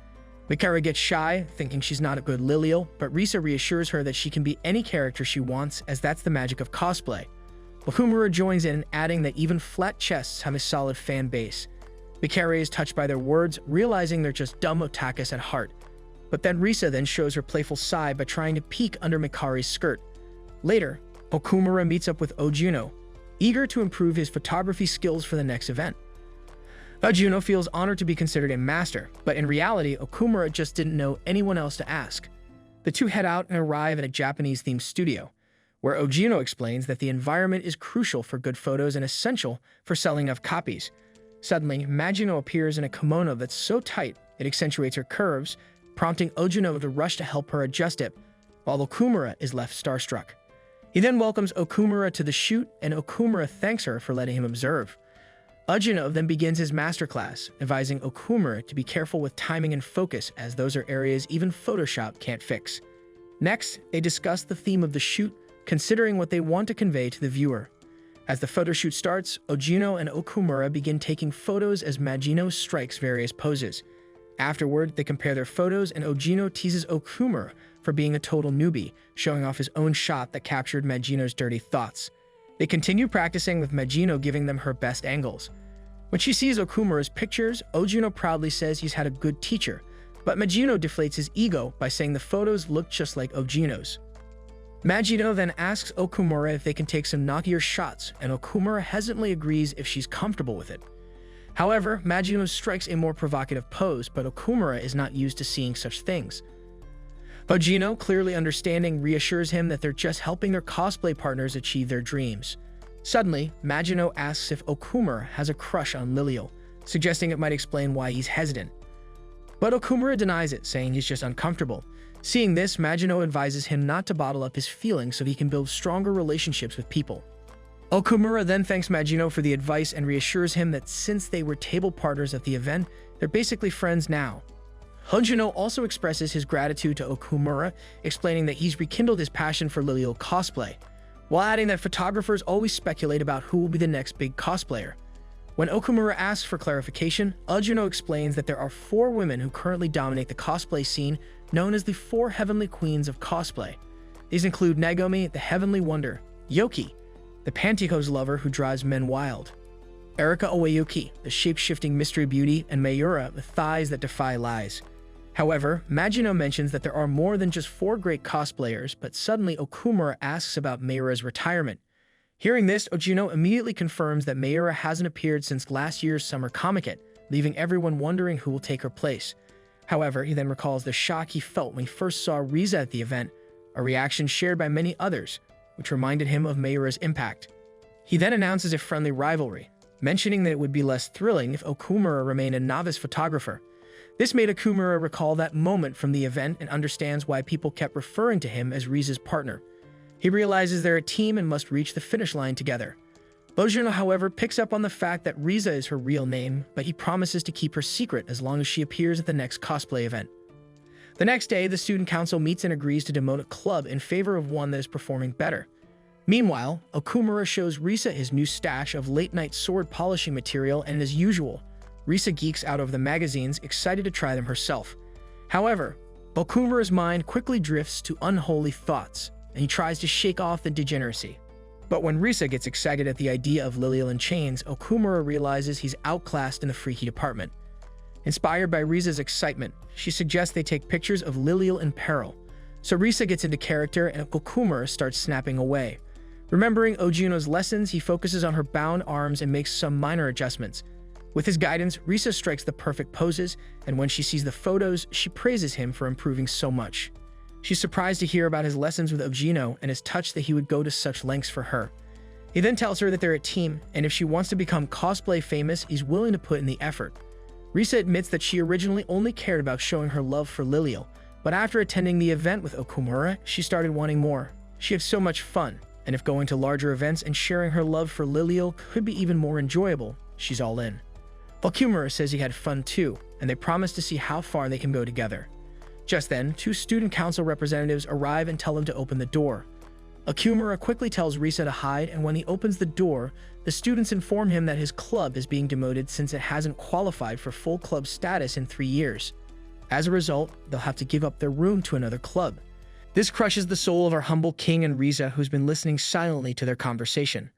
Mikari gets shy, thinking she's not a good Lilio, but Risa reassures her that she can be any character she wants, as that's the magic of cosplay. Okumura joins in, adding that even flat chests have a solid fan base. Mikari is touched by their words, realizing they're just dumb otakus at heart. But then Risa then shows her playful side by trying to peek under Mikari's skirt. Later, Okumura meets up with Ojuno, eager to improve his photography skills for the next event. Ojuno feels honored to be considered a master, but in reality, Okumura just didn't know anyone else to ask. The two head out and arrive at a Japanese-themed studio, where Ojuno explains that the environment is crucial for good photos and essential for selling enough copies. Suddenly, Magino appears in a kimono that's so tight it accentuates her curves, prompting Ojuno to rush to help her adjust it, while Okumura is left starstruck. He then welcomes Okumura to the shoot, and Okumura thanks her for letting him observe. Ojuno then begins his masterclass, advising Okumura to be careful with timing and focus, as those are areas even Photoshop can't fix. Next, they discuss the theme of the shoot, considering what they want to convey to the viewer. As the photo shoot starts, Ojuno and Okumura begin taking photos as Magino strikes various poses. Afterward, they compare their photos, and Ojuno teases Okumura for being a total newbie, showing off his own shot that captured Magino's dirty thoughts. They continue practicing, with Magino giving them her best angles. When she sees Okumura's pictures, Ojuno proudly says he's had a good teacher, but Magino deflates his ego by saying the photos look just like Ojuno's. Magino then asks Okumura if they can take some knockier shots, and Okumura hesitantly agrees if she's comfortable with it. However, Magino strikes a more provocative pose, but Okumura is not used to seeing such things. Magino, clearly understanding, reassures him that they're just helping their cosplay partners achieve their dreams. Suddenly, Magino asks if Okumura has a crush on Lilial, suggesting it might explain why he's hesitant. But Okumura denies it, saying he's just uncomfortable. Seeing this, Magino advises him not to bottle up his feelings so he can build stronger relationships with people. Okumura then thanks Magino for the advice and reassures him that since they were table partners at the event, they're basically friends now. Magino also expresses his gratitude to Okumura, explaining that he's rekindled his passion for Lilial cosplay, while adding that photographers always speculate about who will be the next big cosplayer. When Okumura asks for clarification, Magino explains that there are 4 women who currently dominate the cosplay scene, known as the 4 Heavenly Queens of cosplay. These include Nagomi, the Heavenly Wonder, Yoki, the pantyhose lover who drives men wild, Erika Owayuki, the shape-shifting mystery beauty, and Mayura, the thighs that defy lies. However, Magino mentions that there are more than just 4 great cosplayers, but suddenly Okumura asks about Mayura's retirement. Hearing this, Magino immediately confirms that Mayura hasn't appeared since last year's Summer Comic-Con, leaving everyone wondering who will take her place. However, he then recalls the shock he felt when he first saw Riza at the event, a reaction shared by many others, which reminded him of Mayura's impact. He then announces a friendly rivalry, mentioning that it would be less thrilling if Okumura remained a novice photographer. This made Okumura recall that moment from the event and understands why people kept referring to him as Riza's partner. He realizes they're a team and must reach the finish line together. Magino, however, picks up on the fact that Riza is her real name, but he promises to keep her secret as long as she appears at the next cosplay event. The next day, the student council meets and agrees to demote a club in favor of one that is performing better. Meanwhile, Okumura shows Risa his new stash of late-night sword polishing material, and as usual, Risa geeks out over the magazines, excited to try them herself. However, Okumura's mind quickly drifts to unholy thoughts, and he tries to shake off the degeneracy. But when Risa gets excited at the idea of Lilial in chains, Okumura realizes he's outclassed in the freaky department. Inspired by Risa's excitement, she suggests they take pictures of Lilial in peril. So Risa gets into character and Okumura starts snapping away. Remembering Ogino's lessons, he focuses on her bound arms and makes some minor adjustments. With his guidance, Risa strikes the perfect poses, and when she sees the photos, she praises him for improving so much. She's surprised to hear about his lessons with Ogino and is touched that he would go to such lengths for her. He then tells her that they're a team, and if she wants to become cosplay famous, he's willing to put in the effort. Risa admits that she originally only cared about showing her love for Lilial, but after attending the event with Okumura, she started wanting more. She had so much fun, and if going to larger events and sharing her love for Lilial could be even more enjoyable, she's all in. Okumura says he had fun too, and they promise to see how far they can go together. Just then, 2 student council representatives arrive and tell him to open the door. Okumura quickly tells Risa to hide, and when he opens the door, the students inform him that his club is being demoted since it hasn't qualified for full club status in 3 years. As a result, they'll have to give up their room to another club. This crushes the soul of our humble king and Risa, who's been listening silently to their conversation.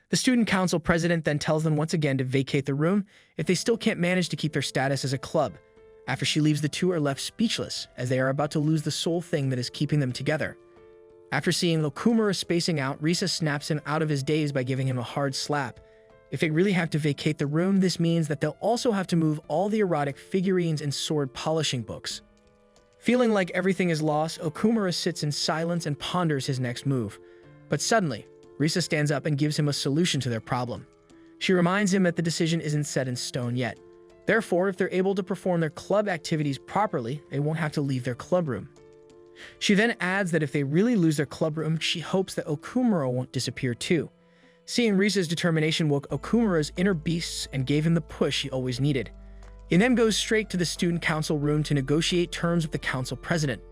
The student council president then tells them once again to vacate the room if they still can't manage to keep their status as a club. After she leaves, the 2 are left speechless, as they are about to lose the sole thing that is keeping them together. After seeing Okumura spacing out, Risa snaps him out of his daze by giving him a hard slap. If they really have to vacate the room, this means that they'll also have to move all the erotic figurines and sword polishing books. Feeling like everything is lost, Okumura sits in silence and ponders his next move. But suddenly, Risa stands up and gives him a solution to their problem. She reminds him that the decision isn't set in stone yet. Therefore, if they're able to perform their club activities properly, they won't have to leave their club room. She then adds that if they really lose their club room, she hopes that Okumura won't disappear too. Seeing Risa's determination woke Okumura's inner beasts and gave him the push he always needed. He then goes straight to the student council room to negotiate terms with the council president.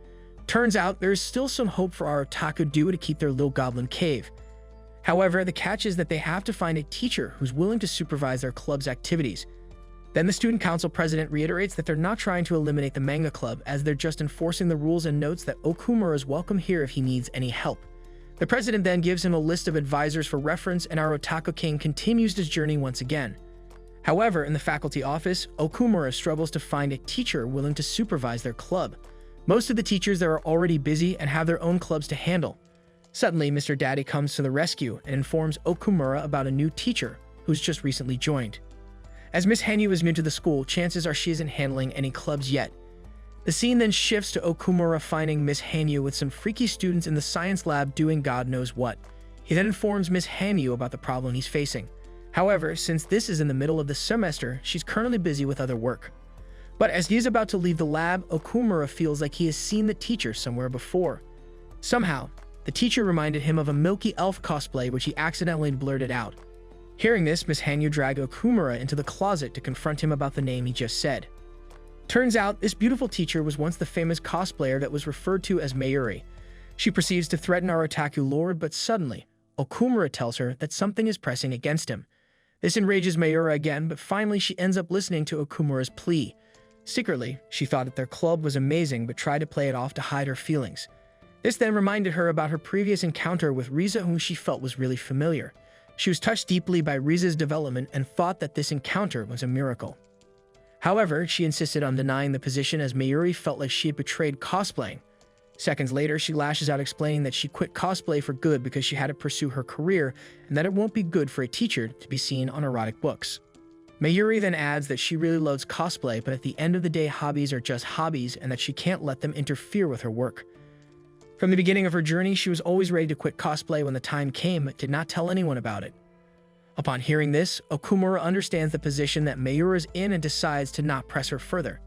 Turns out there is still some hope for our Otaku duo to keep their little goblin cave. However, the catch is that they have to find a teacher who's willing to supervise their club's activities. Then the student council president reiterates that they're not trying to eliminate the manga club, as they're just enforcing the rules, and notes that Okumura is welcome here if he needs any help. The president then gives him a list of advisors for reference, and our Otaku king continues his journey once again. However, in the faculty office, Okumura struggles to find a teacher willing to supervise their club. Most of the teachers there are already busy and have their own clubs to handle. Suddenly, Mr. Daddy comes to the rescue and informs Okumura about a new teacher who's just recently joined. As Miss Hanyu is new to the school, chances are she isn't handling any clubs yet. The scene then shifts to Okumura finding Miss Hanyu with some freaky students in the science lab doing God knows what. He then informs Miss Hanyu about the problem he's facing. However, since this is in the middle of the semester, she's currently busy with other work. But as he's about to leave the lab, Okumura feels like he has seen the teacher somewhere before. Somehow, the teacher reminded him of a Milky Elf cosplay which he accidentally blurted out. Hearing this, Miss Hanyu dragged Okumura into the closet to confront him about the name he just said. Turns out, this beautiful teacher was once the famous cosplayer that was referred to as Mayuri. She proceeds to threaten our Otaku lord, but suddenly, Okumura tells her that something is pressing against him. This enrages Mayuri again, but finally she ends up listening to Okumura's plea. Secretly, she thought that their club was amazing but tried to play it off to hide her feelings. This then reminded her about her previous encounter with Riza, whom she felt was really familiar. She was touched deeply by Riza's development and thought that this encounter was a miracle. However, she insisted on denying the position as Mayuri felt like she had betrayed cosplaying. Seconds later, she lashes out explaining that she quit cosplay for good because she had to pursue her career and that it won't be good for a teacher to be seen on erotic books. Mayuri then adds that she really loves cosplay, but at the end of the day, hobbies are just hobbies and that she can't let them interfere with her work. From the beginning of her journey, she was always ready to quit cosplay when the time came, but did not tell anyone about it. Upon hearing this, Okumura understands the position that Mayuri is in and decides to not press her further.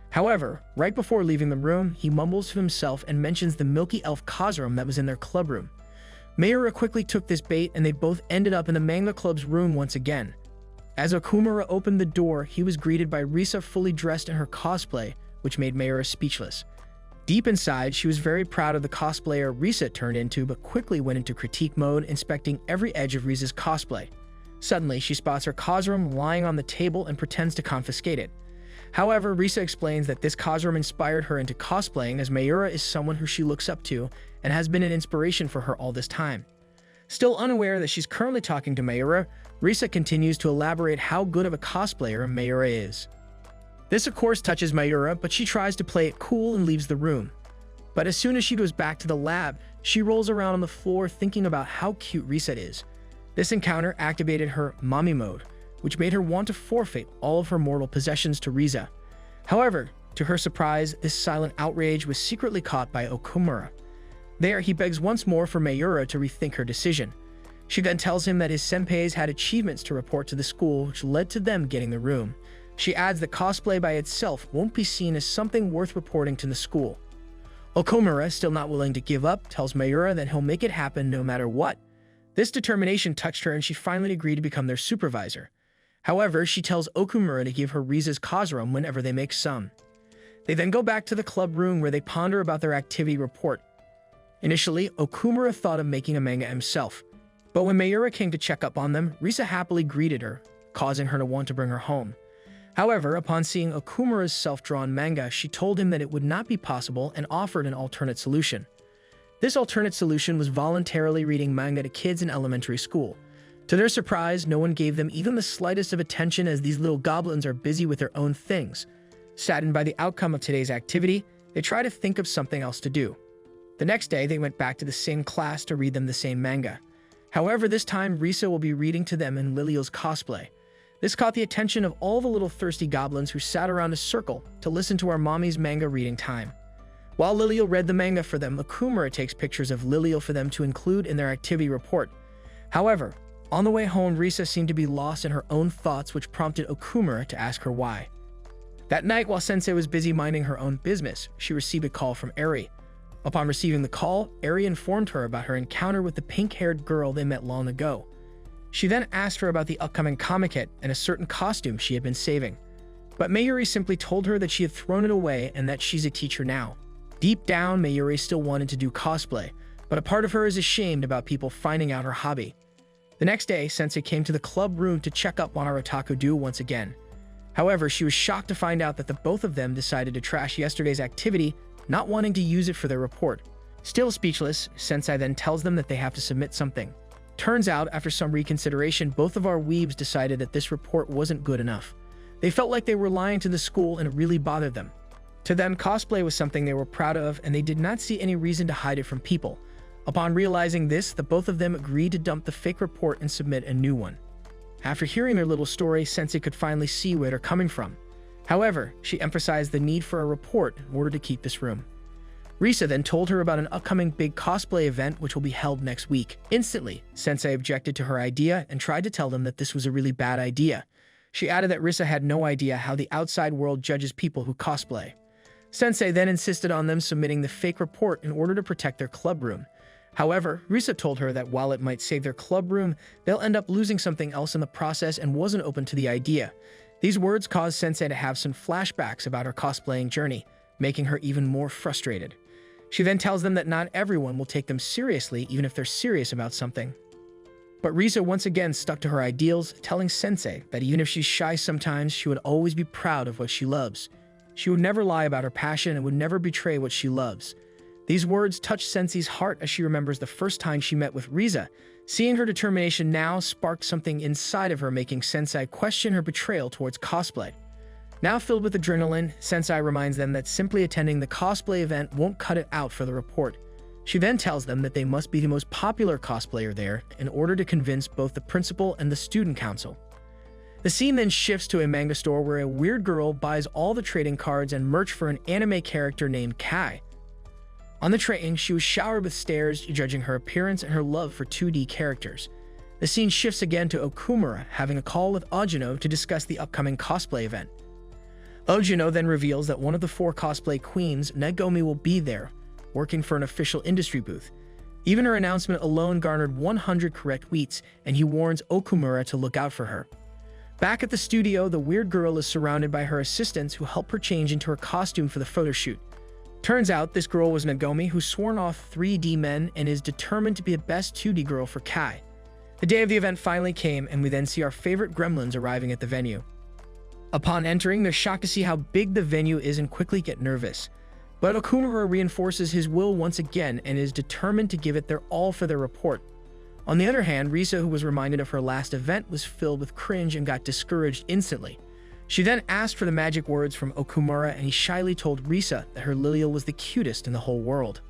However, right before leaving the room, he mumbles to himself and mentions the Milky Elf cosroom that was in their club room. Mayuri quickly took this bait and they both ended up in the manga club's room once again. As Okumura opened the door, he was greeted by Risa fully dressed in her cosplay, which made Mayuri speechless. Deep inside, she was very proud of the cosplayer Risa turned into, but quickly went into critique mode, inspecting every edge of Risa's cosplay. Suddenly, she spots her cosroom lying on the table and pretends to confiscate it. However, Risa explains that this cosroom inspired her into cosplaying, as Mayuri is someone who she looks up to and has been an inspiration for her all this time. Still unaware that she's currently talking to Mayuri, Risa continues to elaborate how good of a cosplayer Mayuri is. This of course touches Mayuri, but she tries to play it cool and leaves the room. But as soon as she goes back to the lab, she rolls around on the floor thinking about how cute Risa is. This encounter activated her mommy mode, which made her want to forfeit all of her mortal possessions to Risa. However, to her surprise, this silent outrage was secretly caught by Okumura. There, he begs once more for Mayuri to rethink her decision. She then tells him that his senpais had achievements to report to the school, which led to them getting the room. She adds that cosplay by itself won't be seen as something worth reporting to the school. Okumura, still not willing to give up, tells Mayuri that he'll make it happen no matter what. This determination touched her and she finally agreed to become their supervisor. However, she tells Okumura to give her Riza's cosroom whenever they make some. They then go back to the club room where they ponder about their activity report. Initially, Okumura thought of making a manga himself, but when Mayuri came to check up on them, Risa happily greeted her, causing her to want to bring her home. However, upon seeing Okumura's self-drawn manga, she told him that it would not be possible and offered an alternate solution. This alternate solution was voluntarily reading manga to kids in elementary school. To their surprise, no one gave them even the slightest of attention, as these little goblins are busy with their own things. Saddened by the outcome of today's activity, they try to think of something else to do. The next day, they went back to the same class to read them the same manga. However, this time, Risa will be reading to them in Liliel's cosplay. This caught the attention of all the little thirsty goblins who sat around a circle to listen to our mommy's manga reading time. While Liliel read the manga for them, Okumura takes pictures of Liliel for them to include in their activity report. However, on the way home, Risa seemed to be lost in her own thoughts, which prompted Okumura to ask her why. That night, while Sensei was busy minding her own business, she received a call from Eri. Upon receiving the call, Eri informed her about her encounter with the pink-haired girl they met long ago. She then asked her about the upcoming comic hit and a certain costume she had been saving. But Mayuri simply told her that she had thrown it away and that she's a teacher now. Deep down, Mayuri still wanted to do cosplay, but a part of her is ashamed about people finding out her hobby. The next day, Sensei came to the club room to check up on our Otaku duo once again. However, she was shocked to find out that the both of them decided to trash yesterday's activity, not wanting to use it for their report. Still speechless, Sensei then tells them that they have to submit something. Turns out, after some reconsideration, both of our weebs decided that this report wasn't good enough. They felt like they were lying to the school and it really bothered them. To them, cosplay was something they were proud of and they did not see any reason to hide it from people. Upon realizing this, the both of them agreed to dump the fake report and submit a new one. After hearing their little story, Sensei could finally see where they're coming from. However, she emphasized the need for a report in order to keep this room. Risa then told her about an upcoming big cosplay event which will be held next week. Instantly, Sensei objected to her idea and tried to tell them that this was a really bad idea. She added that Risa had no idea how the outside world judges people who cosplay. Sensei then insisted on them submitting the fake report in order to protect their club room. However, Risa told her that while it might save their club room, they'll end up losing something else in the process and wasn't open to the idea. These words caused Sensei to have some flashbacks about her cosplaying journey, making her even more frustrated. She then tells them that not everyone will take them seriously even if they're serious about something. But Risa once again stuck to her ideals, telling Sensei that even if she's shy sometimes, she would always be proud of what she loves. She would never lie about her passion and would never betray what she loves. These words touch Sensei's heart as she remembers the first time she met with Risa. Seeing her determination now sparked something inside of her, making Sensei question her betrayal towards cosplay. Now filled with adrenaline, Sensei reminds them that simply attending the cosplay event won't cut it out for the report. She then tells them that they must be the most popular cosplayer there in order to convince both the principal and the student council. The scene then shifts to a manga store where a weird girl buys all the trading cards and merch for an anime character named Kai. On the train, she was showered with stares, judging her appearance and her love for 2D characters. The scene shifts again to Okumura having a call with Ojuno to discuss the upcoming cosplay event. Ojuno then reveals that one of the 4 cosplay queens, Nagomi, will be there, working for an official industry booth. Even her announcement alone garnered 100 correct tweets, and he warns Okumura to look out for her. Back at the studio, the weird girl is surrounded by her assistants who help her change into her costume for the photo shoot. Turns out this girl was Nagomi, who's sworn off 3D men and is determined to be the best 2D girl for Kai. The day of the event finally came, and we then see our favorite gremlins arriving at the venue. Upon entering, they're shocked to see how big the venue is and quickly get nervous. But Okumura reinforces his will once again and is determined to give it their all for their report. On the other hand, Risa, who was reminded of her last event, was filled with cringe and got discouraged instantly. She then asked for the magic words from Okumura, and he shyly told Risa that her Lilial was the cutest in the whole world.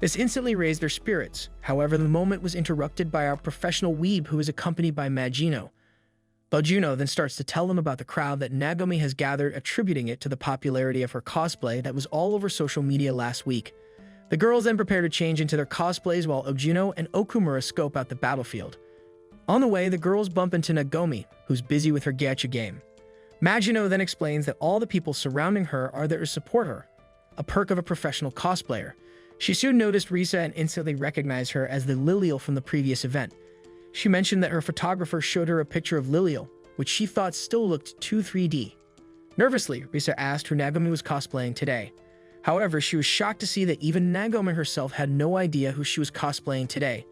This instantly raised their spirits. However, the moment was interrupted by our professional weeb, who is accompanied by Magino. Ojuno then starts to tell them about the crowd that Nagomi has gathered, attributing it to the popularity of her cosplay that was all over social media last week. The girls then prepare to change into their cosplays while Ojuno and Okumura scope out the battlefield. On the way, the girls bump into Nagomi, who's busy with her gacha game. Magino then explains that all the people surrounding her are there to support her, a perk of a professional cosplayer. She soon noticed Risa and instantly recognized her as the Lilial from the previous event. She mentioned that her photographer showed her a picture of Lilial, which she thought still looked too 3D. Nervously, Risa asked who Nagomi was cosplaying today. However, she was shocked to see that even Nagomi herself had no idea who she was cosplaying today.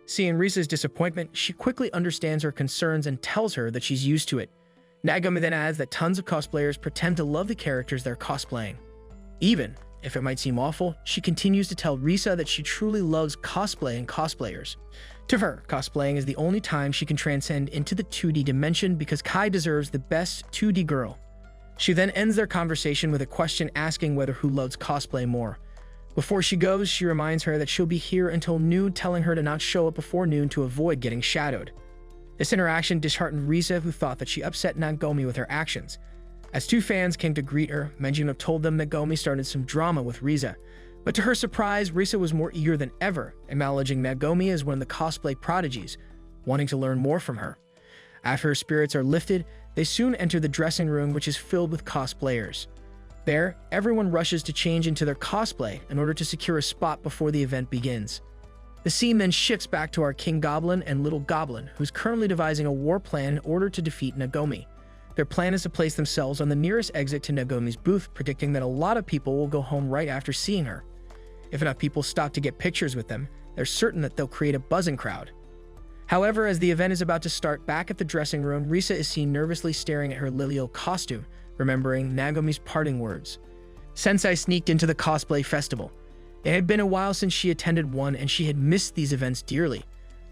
Seeing Risa's disappointment, she quickly understands her concerns and tells her that she's used to it. Nagomi then adds that tons of cosplayers pretend to love the characters they're cosplaying. Even if it might seem awful, she continues to tell Risa that she truly loves cosplay and cosplayers. To her, cosplaying is the only time she can transcend into the 2D dimension because Kai deserves the best 2D girl. She then ends their conversation with a question asking whether who loves cosplay more. Before she goes, she reminds her that she'll be here until noon, telling her to not show up before noon to avoid getting shadowed. This interaction disheartened Risa, who thought that she upset Nagomi with her actions. As 2 fans came to greet her, Magino told them Nagomi started some drama with Risa. But to her surprise, Risa was more eager than ever, acknowledging Nagomi as one of the cosplay prodigies, wanting to learn more from her. After her spirits are lifted, they soon enter the dressing room, which is filled with cosplayers. There, everyone rushes to change into their cosplay in order to secure a spot before the event begins. The scene then shifts back to our King Goblin and Little Goblin, who's currently devising a war plan in order to defeat Nagomi. Their plan is to place themselves on the nearest exit to Nagomi's booth, predicting that a lot of people will go home right after seeing her. If enough people stop to get pictures with them, they're certain that they'll create a buzzing crowd. However, as the event is about to start, back at the dressing room, Risa is seen nervously staring at her Lilial costume, remembering Nagomi's parting words. Sensei sneaked into the cosplay festival. It had been a while since she attended one, and she had missed these events dearly.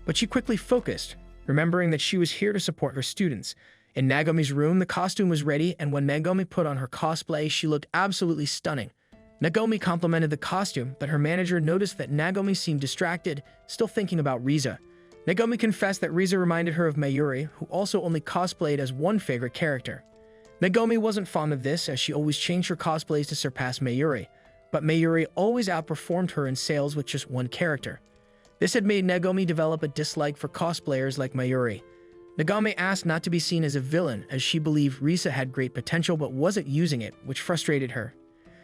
But she quickly focused, remembering that she was here to support her students. In Nagomi's room, the costume was ready, and when Nagomi put on her cosplay, she looked absolutely stunning. Nagomi complimented the costume, but her manager noticed that Nagomi seemed distracted, still thinking about Riza. Nagomi confessed that Riza reminded her of Mayuri, who also only cosplayed as one favorite character. Nagomi wasn't fond of this, as she always changed her cosplays to surpass Mayuri, but Mayuri always outperformed her in sales with just one character. This had made Nagomi develop a dislike for cosplayers like Mayuri. Nagomi asked not to be seen as a villain, as she believed Risa had great potential but wasn't using it, which frustrated her.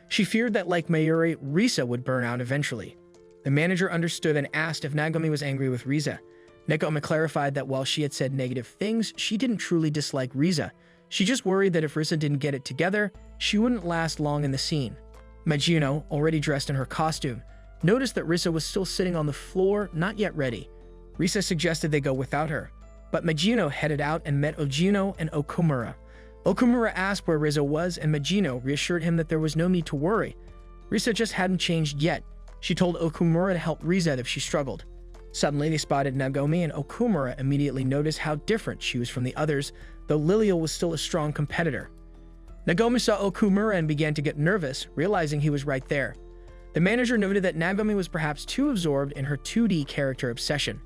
She feared that, like Mayuri, Risa would burn out eventually. The manager understood and asked if Nagomi was angry with Risa. Nagomi clarified that while she had said negative things, she didn't truly dislike Risa. She just worried that if Risa didn't get it together, she wouldn't last long in the scene. Magino, already dressed in her costume, noticed that Risa was still sitting on the floor, not yet ready. Risa suggested they go without her, but Magino headed out and met Ojino and Okumura. Okumura asked where Risa was, and Magino reassured him that there was no need to worry. Risa just hadn't changed yet. She told Okumura to help Risa if she struggled. Suddenly, they spotted Nagomi, and Okumura immediately noticed how different she was from the others, though Lilial was still a strong competitor. Nagomi saw Okumura and began to get nervous, realizing he was right there. The manager noted that Nagomi was perhaps too absorbed in her 2D character obsession.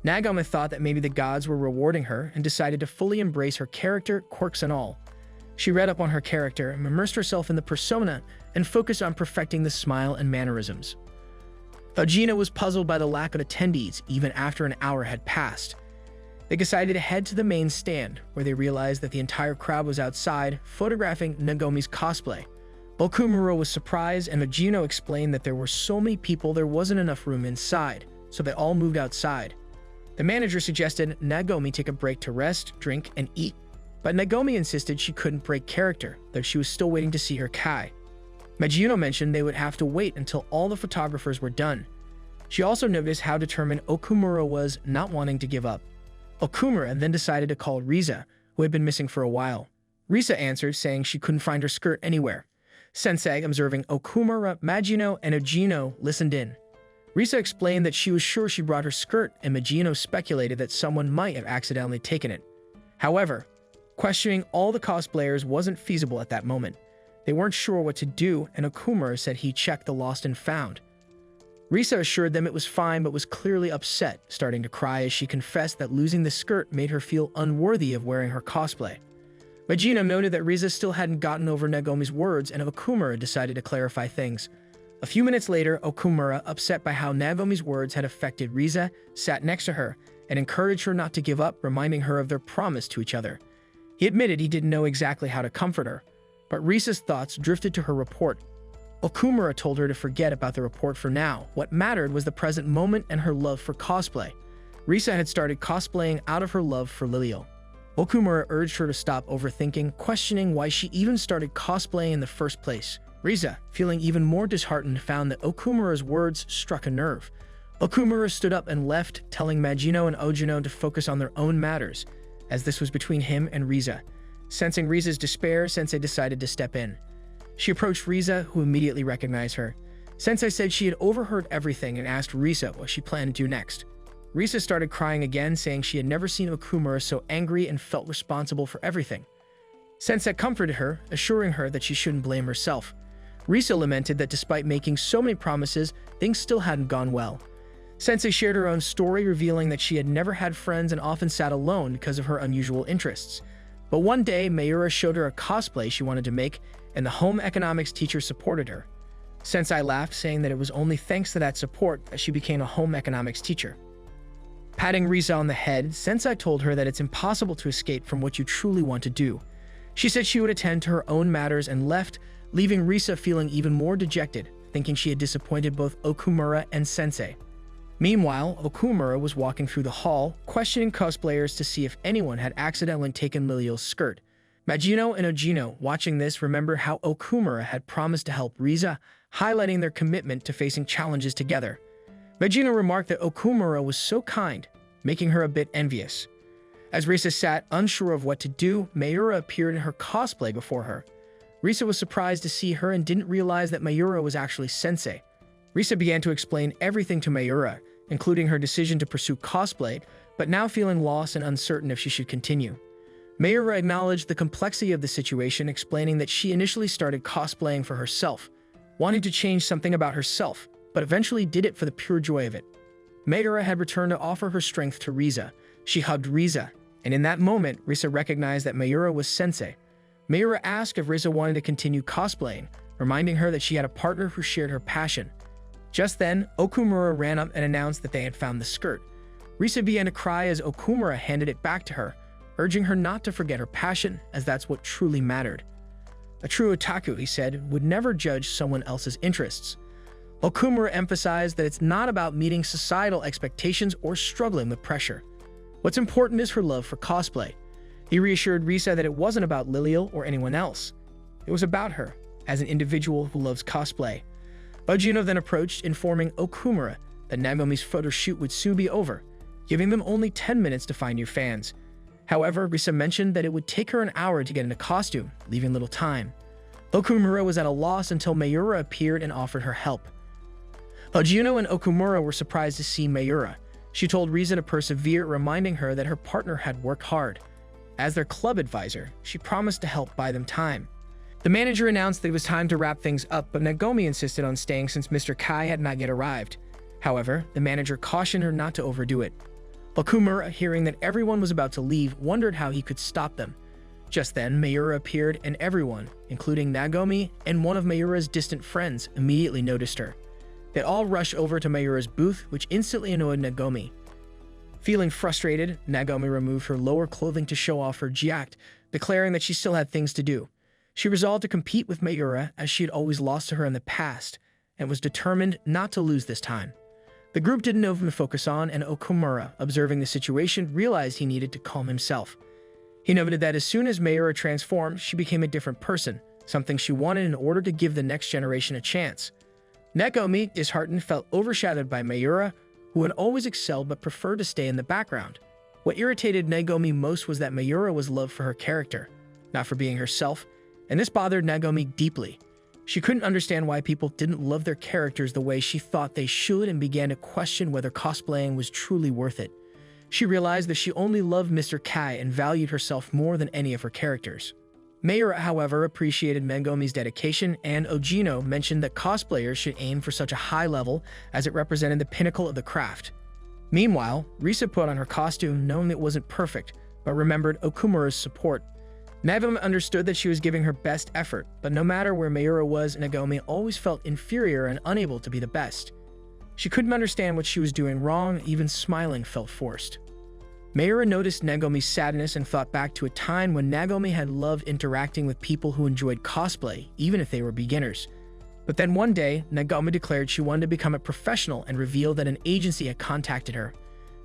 Nagomi thought that maybe the gods were rewarding her and decided to fully embrace her character, quirks and all. She read up on her character, immersed herself in the persona, and focused on perfecting the smile and mannerisms. Ojino was puzzled by the lack of attendees even after an hour had passed. They decided to head to the main stand, where they realized that the entire crowd was outside, photographing Nagomi's cosplay. Okumura was surprised, and Ojino explained that there were so many people there wasn't enough room inside, so they all moved outside. The manager suggested Nagomi take a break to rest, drink, and eat, but Nagomi insisted she couldn't break character, though she was still waiting to see her Kai. Magino mentioned they would have to wait until all the photographers were done. She also noticed how determined Okumura was, not wanting to give up. Okumura then decided to call Risa, who had been missing for a while. Risa answered, saying she couldn't find her skirt anywhere. Sensei, observing Okumura, Magino, and Ojino, listened in. Risa explained that she was sure she brought her skirt, and Magino speculated that someone might have accidentally taken it. However, questioning all the cosplayers wasn't feasible at that moment. They weren't sure what to do, and Okumura said he checked the lost and found. Risa assured them it was fine, but was clearly upset, starting to cry as she confessed that losing the skirt made her feel unworthy of wearing her cosplay. Magino noted that Risa still hadn't gotten over Nagomi's words, and Okumura decided to clarify things. A few minutes later, Okumura, upset by how Nagomi's words had affected Risa, sat next to her and encouraged her not to give up, reminding her of their promise to each other. He admitted he didn't know exactly how to comfort her, but Risa's thoughts drifted to her report. Okumura told her to forget about the report for now. What mattered was the present moment and her love for cosplay. Risa had started cosplaying out of her love for Lilial. Okumura urged her to stop overthinking, questioning why she even started cosplaying in the first place. Risa, feeling even more disheartened, found that Okumura's words struck a nerve. Okumura stood up and left, telling Magino and Ojino to focus on their own matters, as this was between him and Risa. Sensing Risa's despair, Sensei decided to step in. She approached Risa, who immediately recognized her. Sensei said she had overheard everything and asked Risa what she planned to do next. Risa started crying again, saying she had never seen Okumura so angry and felt responsible for everything. Sensei comforted her, assuring her that she shouldn't blame herself. Risa lamented that despite making so many promises, things still hadn't gone well. Sensei shared her own story, revealing that she had never had friends and often sat alone because of her unusual interests. But one day, Mayura showed her a cosplay she wanted to make, and the home economics teacher supported her. Sensei laughed, saying that it was only thanks to that support that she became a home economics teacher. Patting Risa on the head, Sensei told her that it's impossible to escape from what you truly want to do. She said she would attend to her own matters and left, leaving Risa feeling even more dejected, thinking she had disappointed both Okumura and Sensei. Meanwhile, Okumura was walking through the hall, questioning cosplayers to see if anyone had accidentally taken Lilial's skirt. Magino and Ojino, watching this, remember how Okumura had promised to help Risa, highlighting their commitment to facing challenges together. Magino remarked that Okumura was so kind, making her a bit envious. As Risa sat unsure of what to do, Mayura appeared in her cosplay before her. Risa was surprised to see her and didn't realize that Mayura was actually Sensei. Risa began to explain everything to Mayura, including her decision to pursue cosplay, but now feeling lost and uncertain if she should continue. Mayura acknowledged the complexity of the situation, explaining that she initially started cosplaying for herself. wanting to change something about herself, but eventually did it for the pure joy of it. Mayura had returned to offer her strength to Riza. She hugged Riza, and in that moment, Riza recognized that Mayura was sensei. Mayura asked if Riza wanted to continue cosplaying, reminding her that she had a partner who shared her passion. Just then, Okumura ran up and announced that they had found the skirt. Riza began to cry as Okumura handed it back to her, urging her not to forget her passion, as that's what truly mattered. A true otaku, he said, would never judge someone else's interests. Okumura emphasized that it's not about meeting societal expectations or struggling with pressure. What's important is her love for cosplay. He reassured Riza that it wasn't about Lilial or anyone else. It was about her, as an individual who loves cosplay. Ojino then approached, informing Okumura that Nagomi's photo shoot would soon be over, giving them only 10 minutes to find new fans. However, Riza mentioned that it would take her an hour to get into costume, leaving little time. Okumura was at a loss until Mayura appeared and offered her help. Ojino and Okumura were surprised to see Mayura. She told Riza to persevere, reminding her that her partner had worked hard. As their club advisor, she promised to help buy them time. The manager announced that it was time to wrap things up, but Nagomi insisted on staying since Mr. Kai had not yet arrived. However, the manager cautioned her not to overdo it. Okumura, hearing that everyone was about to leave, wondered how he could stop them. Just then, Mayura appeared, and everyone, including Nagomi and one of Mayura's distant friends, immediately noticed her. They all rushed over to Mayura's booth, which instantly annoyed Nagomi. Feeling frustrated, Nagomi removed her lower clothing to show off her jiaked, declaring that she still had things to do. She resolved to compete with Mayura, as she had always lost to her in the past, and was determined not to lose this time. The group didn't know whom to focus on, and Okumura, observing the situation, realized he needed to calm himself. He noted that as soon as Mayura transformed, she became a different person, something she wanted in order to give the next generation a chance. Nagomi, disheartened, felt overshadowed by Mayura, who had always excelled but preferred to stay in the background. What irritated Nagomi most was that Mayura was loved for her character, not for being herself, and this bothered Nagomi deeply. She couldn't understand why people didn't love their characters the way she thought they should, and began to question whether cosplaying was truly worth it. She realized that she only loved Mr. Kai and valued herself more than any of her characters. Mayura, however, appreciated Nagomi's dedication, and Ojino mentioned that cosplayers should aim for such a high level, as it represented the pinnacle of the craft. Meanwhile, Riza put on her costume knowing it wasn't perfect, but remembered Okumura's support. Nagomi understood that she was giving her best effort, but no matter where Mayura was, Nagomi always felt inferior and unable to be the best. She couldn't understand what she was doing wrong, even smiling felt forced. Mayura noticed Nagomi's sadness and thought back to a time when Nagomi had loved interacting with people who enjoyed cosplay, even if they were beginners. But then one day, Nagomi declared she wanted to become a professional and revealed that an agency had contacted her.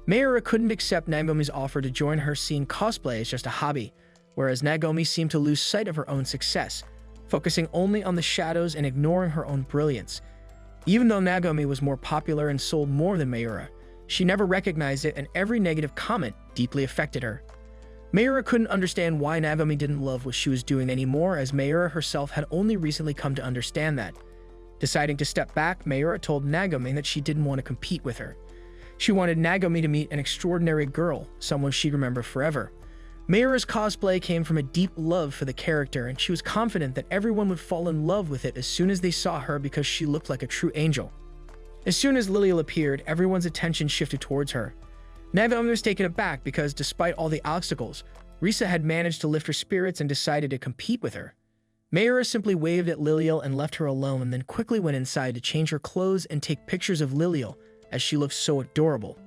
Mayura couldn't accept Nagomi's offer to join her, seeing cosplay as just a hobby, whereas Nagomi seemed to lose sight of her own success, focusing only on the shadows and ignoring her own brilliance. Even though Nagomi was more popular and sold more than Mayura, she never recognized it, and every negative comment deeply affected her. Mayura couldn't understand why Nagomi didn't love what she was doing anymore, as Mayura herself had only recently come to understand that. Deciding to step back, Mayura told Nagomi that she didn't want to compete with her. She wanted Nagomi to meet an extraordinary girl, someone she'd remember forever. Mayura's cosplay came from a deep love for the character, and she was confident that everyone would fall in love with it as soon as they saw her, because she looked like a true angel. As soon as Lilial appeared, everyone's attention shifted towards her. Nagomi was taken aback because, despite all the obstacles, Riza had managed to lift her spirits and decided to compete with her. Mayura simply waved at Lilial and left her alone, and then quickly went inside to change her clothes and take pictures of Lilial, as she looked so adorable.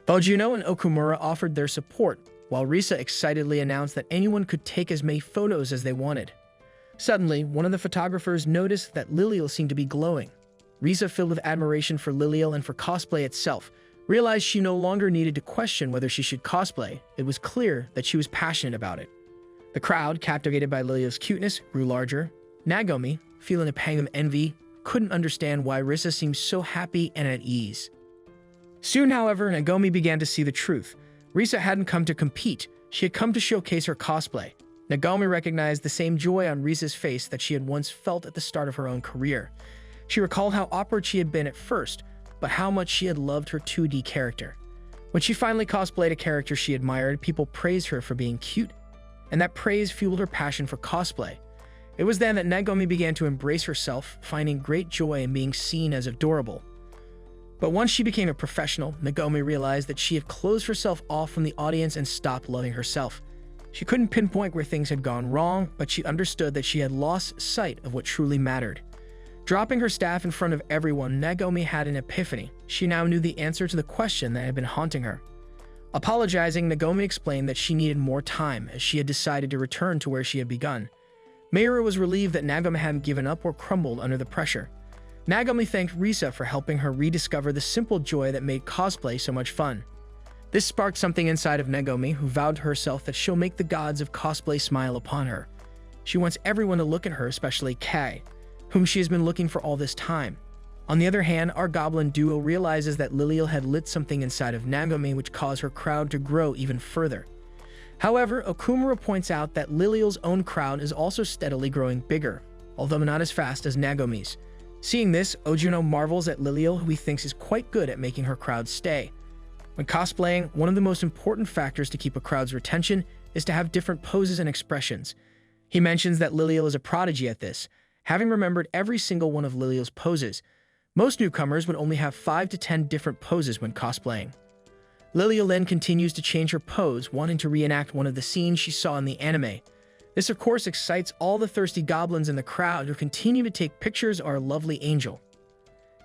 Ojino and Okumura offered their support, while Riza excitedly announced that anyone could take as many photos as they wanted. Suddenly, one of the photographers noticed that Lilial seemed to be glowing. Riza, filled with admiration for Lilial and for cosplay itself, realized she no longer needed to question whether she should cosplay. It was clear that she was passionate about it. The crowd, captivated by Lilial's cuteness, grew larger. Nagomi, feeling a pang of envy, couldn't understand why Riza seemed so happy and at ease. Soon, however, Nagomi began to see the truth. Riza hadn't come to compete, she had come to showcase her cosplay. Nagomi recognized the same joy on Riza's face that she had once felt at the start of her own career. She recalled how awkward she had been at first, but how much she had loved her 2D character. When she finally cosplayed a character she admired, people praised her for being cute, and that praise fueled her passion for cosplay. It was then that Nagomi began to embrace herself, finding great joy in being seen as adorable. But once she became a professional, Nagomi realized that she had closed herself off from the audience and stopped loving herself. She couldn't pinpoint where things had gone wrong, but she understood that she had lost sight of what truly mattered. Dropping her staff in front of everyone, Nagomi had an epiphany. She now knew the answer to the question that had been haunting her. Apologizing, Nagomi explained that she needed more time, as she had decided to return to where she had begun. Mayura was relieved that Nagomi hadn't given up or crumbled under the pressure. Nagomi thanked Risa for helping her rediscover the simple joy that made cosplay so much fun. This sparked something inside of Nagomi, who vowed to herself that she'll make the gods of cosplay smile upon her. She wants everyone to look at her, especially Kai, whom she has been looking for all this time. On the other hand, our goblin duo realizes that Lilial had lit something inside of Nagomi, which caused her crowd to grow even further. However, Okumura points out that Lilial's own crowd is also steadily growing bigger, although not as fast as Nagomi's. Seeing this, Ojuno marvels at Lilial, who he thinks is quite good at making her crowd stay. When cosplaying, one of the most important factors to keep a crowd's retention is to have different poses and expressions. He mentions that Lilial is a prodigy at this, having remembered every single one of Lilial's poses. Most newcomers would only have 5 to 10 different poses when cosplaying. Lilial then continues to change her pose, wanting to reenact one of the scenes she saw in the anime. This, of course, excites all the thirsty goblins in the crowd who continue to take pictures of our lovely angel.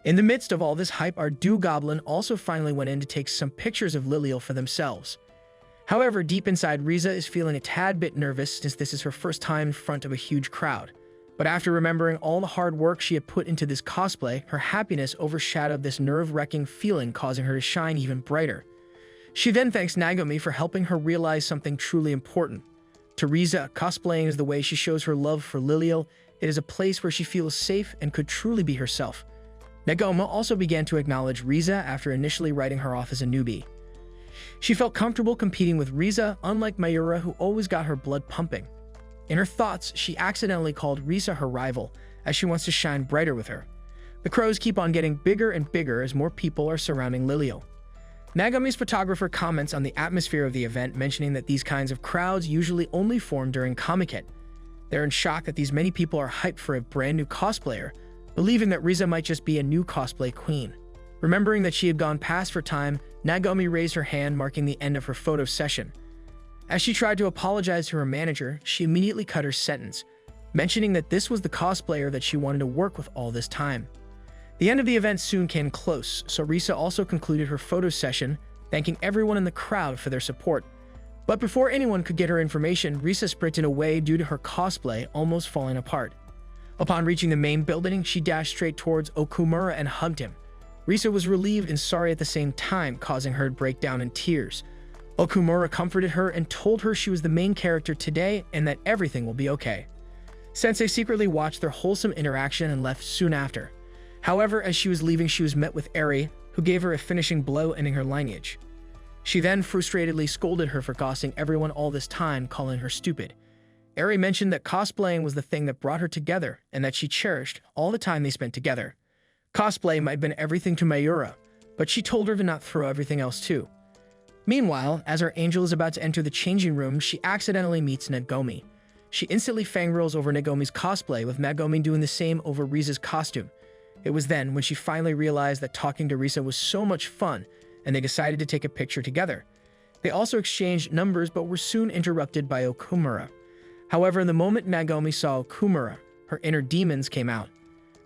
In the midst of all this hype, our Dew Goblin also finally went in to take some pictures of Lilial for themselves. However, deep inside, Riza is feeling a tad bit nervous since this is her first time in front of a huge crowd. But after remembering all the hard work she had put into this cosplay, her happiness overshadowed this nerve-wracking feeling, causing her to shine even brighter. She then thanks Nagomi for helping her realize something truly important. To Riza, cosplaying is the way she shows her love for Lilial. It is a place where she feels safe and could truly be herself. Nagomi also began to acknowledge Riza after initially writing her off as a newbie. She felt comfortable competing with Riza, unlike Mayura, who always got her blood pumping. In her thoughts, she accidentally called Riza her rival, as she wants to shine brighter with her. The crows keep on getting bigger and bigger as more people are surrounding Lilial. Nagomi's photographer comments on the atmosphere of the event, mentioning that these kinds of crowds usually only form during Comic-Con. They're in shock that these many people are hyped for a brand new cosplayer, believing that Riza might just be a new cosplay queen. Remembering that she had gone past her time, Nagomi raised her hand, marking the end of her photo session. As she tried to apologize to her manager, she immediately cut her sentence, mentioning that this was the cosplayer that she wanted to work with all this time. The end of the event soon came close, so Risa also concluded her photo session, thanking everyone in the crowd for their support. But before anyone could get her information, Risa sprinted away due to her cosplay almost falling apart. Upon reaching the main building, she dashed straight towards Okumura and hugged him. Risa was relieved and sorry at the same time, causing her to break down in tears. Okumura comforted her and told her she was the main character today and that everything will be okay. Sensei secretly watched their wholesome interaction and left soon after. However, as she was leaving, she was met with Eri, who gave her a finishing blow, ending her lineage. She then frustratedly scolded her for gossiping everyone all this time, calling her stupid. Eri mentioned that cosplaying was the thing that brought her together and that she cherished all the time they spent together. Cosplay might have been everything to Mayura, but she told her to not throw everything else too. Meanwhile, as our angel is about to enter the changing room, she accidentally meets Nagomi. She instantly fangirls over Nagomi's cosplay, with Nagomi doing the same over Riza's costume. It was then when she finally realized that talking to Risa was so much fun, and they decided to take a picture together. They also exchanged numbers, but were soon interrupted by Okumura. However, in the moment Nagomi saw Okumura, her inner demons came out.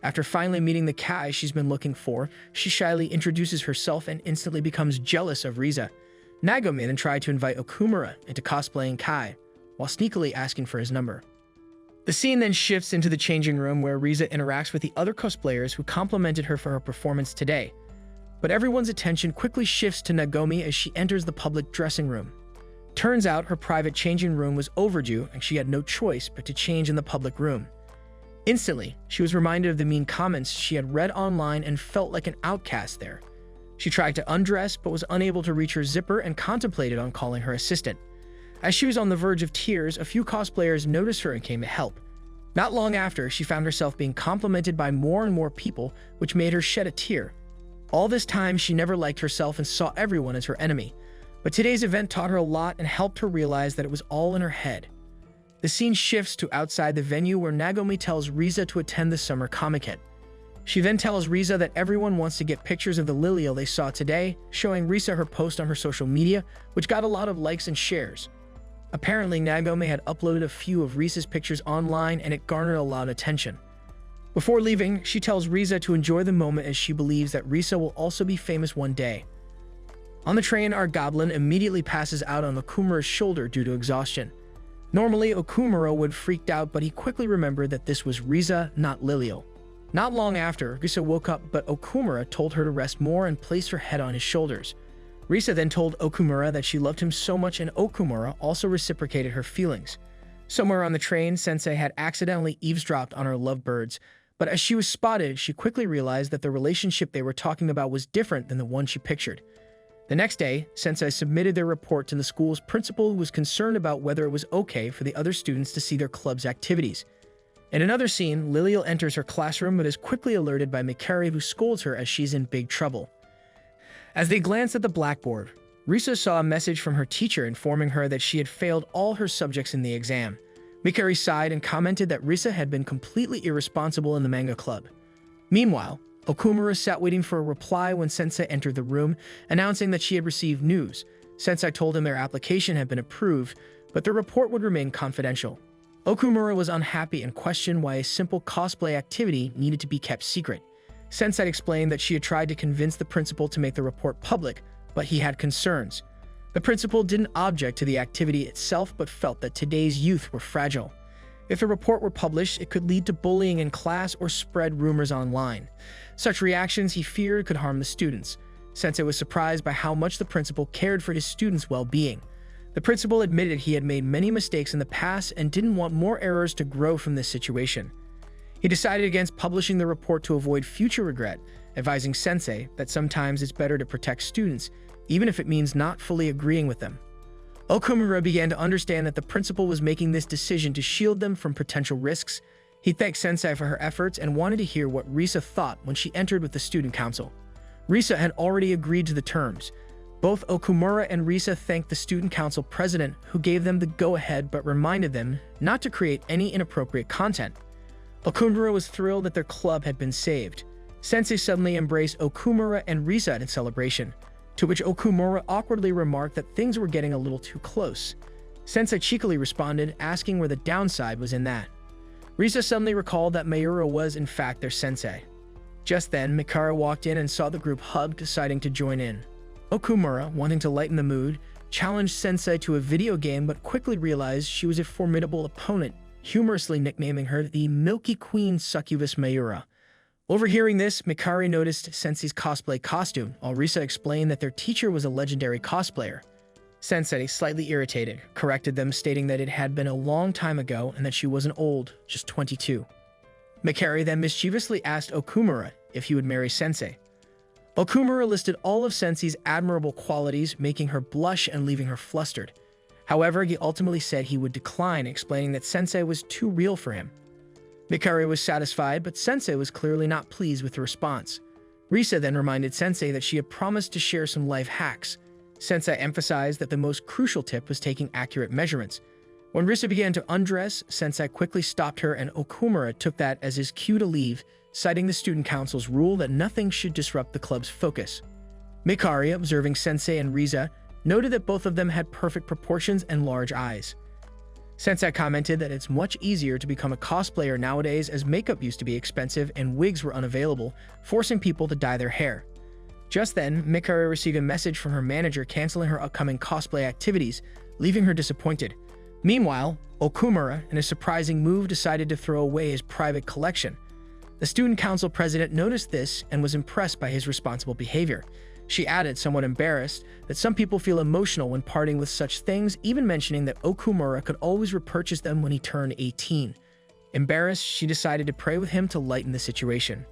After finally meeting the Kai she's been looking for, she shyly introduces herself and instantly becomes jealous of Riza. Nagomi then tried to invite Okumura into cosplaying Kai, while sneakily asking for his number. The scene then shifts into the changing room where Riza interacts with the other cosplayers who complimented her for her performance today. But everyone's attention quickly shifts to Nagomi as she enters the public dressing room. Turns out her private changing room was overdue and she had no choice but to change in the public room. Instantly, she was reminded of the mean comments she had read online and felt like an outcast there. She tried to undress but was unable to reach her zipper and contemplated on calling her assistant. As she was on the verge of tears, a few cosplayers noticed her and came to help. Not long after, she found herself being complimented by more and more people, which made her shed a tear. All this time, she never liked herself and saw everyone as her enemy. But today's event taught her a lot and helped her realize that it was all in her head. The scene shifts to outside the venue where Nagomi tells Riza to attend the summer Comic-Con. She then tells Riza that everyone wants to get pictures of the Lilial they saw today, showing Riza her post on her social media, which got a lot of likes and shares. Apparently, Nagomi had uploaded a few of Riza's pictures online and it garnered a lot of attention. Before leaving, she tells Riza to enjoy the moment as she believes that Riza will also be famous one day. On the train, our goblin immediately passes out on Okumura's shoulder due to exhaustion. Normally, Okumura would freaked out, but he quickly remembered that this was Riza, not Lilial. Not long after, Riza woke up, but Okumura told her to rest more and place her head on his shoulders. Riza then told Okumura that she loved him so much, and Okumura also reciprocated her feelings. Somewhere on the train, Sensei had accidentally eavesdropped on her lovebirds, but as she was spotted, she quickly realized that the relationship they were talking about was different than the one she pictured. The next day, Sensei submitted their report to the school's principal, who was concerned about whether it was okay for the other students to see their club's activities. In another scene, Lilial enters her classroom but is quickly alerted by Mikari, who scolds her as she's in big trouble. As they glanced at the blackboard, Riza saw a message from her teacher informing her that she had failed all her subjects in the exam. Mikari sighed and commented that Riza had been completely irresponsible in the manga club. Meanwhile, Okumura sat waiting for a reply when Sensei entered the room, announcing that she had received news. Sensei told him their application had been approved, but their report would remain confidential. Okumura was unhappy and questioned why a simple cosplay activity needed to be kept secret. Sensei explained that she had tried to convince the principal to make the report public, but he had concerns. The principal didn't object to the activity itself, but felt that today's youth were fragile. If the report were published, it could lead to bullying in class or spread rumors online. Such reactions, he feared, could harm the students. Sensei was surprised by how much the principal cared for his students' well-being. The principal admitted he had made many mistakes in the past and didn't want more errors to grow from this situation. He decided against publishing the report to avoid future regret, advising Sensei that sometimes it's better to protect students, even if it means not fully agreeing with them. Okumura began to understand that the principal was making this decision to shield them from potential risks. He thanked Sensei for her efforts and wanted to hear what Riza thought when she entered with the student council. Riza had already agreed to the terms. Both Okumura and Riza thanked the student council president, who gave them the go-ahead but reminded them not to create any inappropriate content. Okumura was thrilled that their club had been saved. Sensei suddenly embraced Okumura and Riza in celebration, to which Okumura awkwardly remarked that things were getting a little too close. Sensei cheekily responded, asking where the downside was in that. Riza suddenly recalled that Mayura was in fact their sensei. Just then, Mikara walked in and saw the group hug, deciding to join in. Okumura, wanting to lighten the mood, challenged Sensei to a video game but quickly realized she was a formidable opponent, humorously nicknaming her the Milky Queen Succubus Mayura. Overhearing this, Mikari noticed Sensei's cosplay costume, while Riza explained that their teacher was a legendary cosplayer. Sensei, slightly irritated, corrected them, stating that it had been a long time ago and that she wasn't old, just 22. Mikari then mischievously asked Okumura if he would marry Sensei. Okumura listed all of Sensei's admirable qualities, making her blush and leaving her flustered. However, he ultimately said he would decline, explaining that Sensei was too real for him. Mikari was satisfied, but Sensei was clearly not pleased with the response. Riza then reminded Sensei that she had promised to share some life hacks. Sensei emphasized that the most crucial tip was taking accurate measurements. When Riza began to undress, Sensei quickly stopped her, and Okumura took that as his cue to leave, citing the student council's rule that nothing should disrupt the club's focus. Mikari, observing Sensei and Riza, noted that both of them had perfect proportions and large eyes. Sensei commented that it's much easier to become a cosplayer nowadays, as makeup used to be expensive and wigs were unavailable, forcing people to dye their hair. Just then, Mikari received a message from her manager canceling her upcoming cosplay activities, leaving her disappointed. Meanwhile, Okumura, in a surprising move, decided to throw away his private collection. The student council president noticed this and was impressed by his responsible behavior. She added, somewhat embarrassed, that some people feel emotional when parting with such things, even mentioning that Okumura could always repurchase them when he turned 18. Embarrassed, she decided to pray with him to lighten the situation.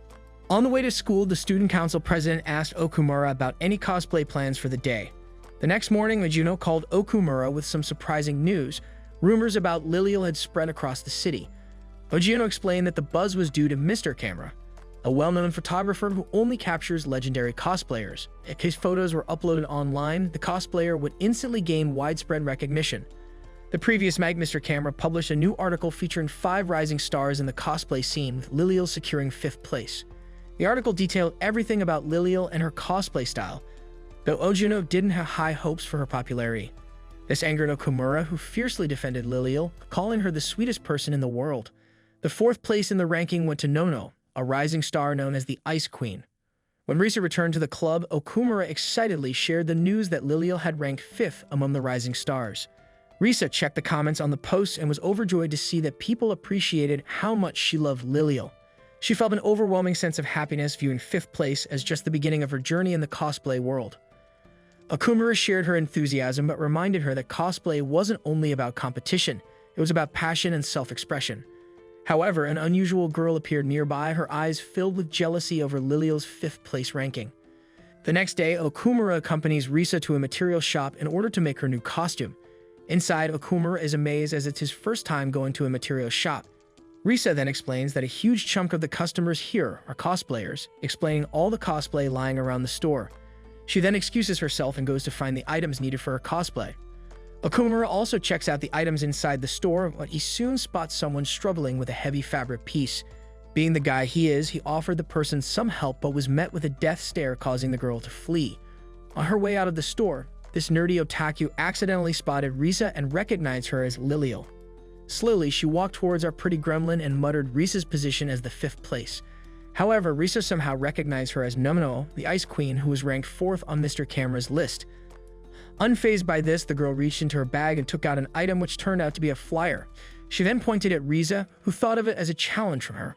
On the way to school, the student council president asked Okumura about any cosplay plans for the day. The next morning, Mijuno called Okumura with some surprising news. Rumors about Lilial had spread across the city. Mijuno explained that the buzz was due to Mr. Camera, a well-known photographer who only captures legendary cosplayers. If his photos were uploaded online, the cosplayer would instantly gain widespread recognition. The previous Mr. Camera published a new article featuring 5 rising stars in the cosplay scene, with Lilial securing 5th place. The article detailed everything about Lilial and her cosplay style, though Ojuno didn't have high hopes for her popularity. This angered Okumura, who fiercely defended Lilial, calling her the sweetest person in the world. The 4th place in the ranking went to Nono, a rising star known as the Ice Queen. When Risa returned to the club, Okumura excitedly shared the news that Lilial had ranked 5th among the rising stars. Risa checked the comments on the post and was overjoyed to see that people appreciated how much she loved Lilial. She felt an overwhelming sense of happiness viewing 5th place as just the beginning of her journey in the cosplay world. Okumura shared her enthusiasm but reminded her that cosplay wasn't only about competition, it was about passion and self-expression. However, an unusual girl appeared nearby, her eyes filled with jealousy over Lilial's 5th place ranking. The next day, Okumura accompanies Risa to a material shop in order to make her new costume. Inside, Okumura is amazed as it's his first time going to a material shop. Risa then explains that a huge chunk of the customers here are cosplayers, explaining all the cosplay lying around the store. She then excuses herself and goes to find the items needed for her cosplay. Okumura also checks out the items inside the store, but he soon spots someone struggling with a heavy fabric piece. Being the guy he is, he offered the person some help but was met with a death stare, causing the girl to flee. On her way out of the store, this nerdy otaku accidentally spotted Risa and recognized her as Lilial. Slowly, she walked towards our pretty gremlin and muttered Risa's position as the 5th place. However, Risa somehow recognized her as Nono, the Ice Queen, who was ranked 4th on Mr. Camera's list. Unfazed by this, the girl reached into her bag and took out an item which turned out to be a flyer. She then pointed at Risa, who thought of it as a challenge from her.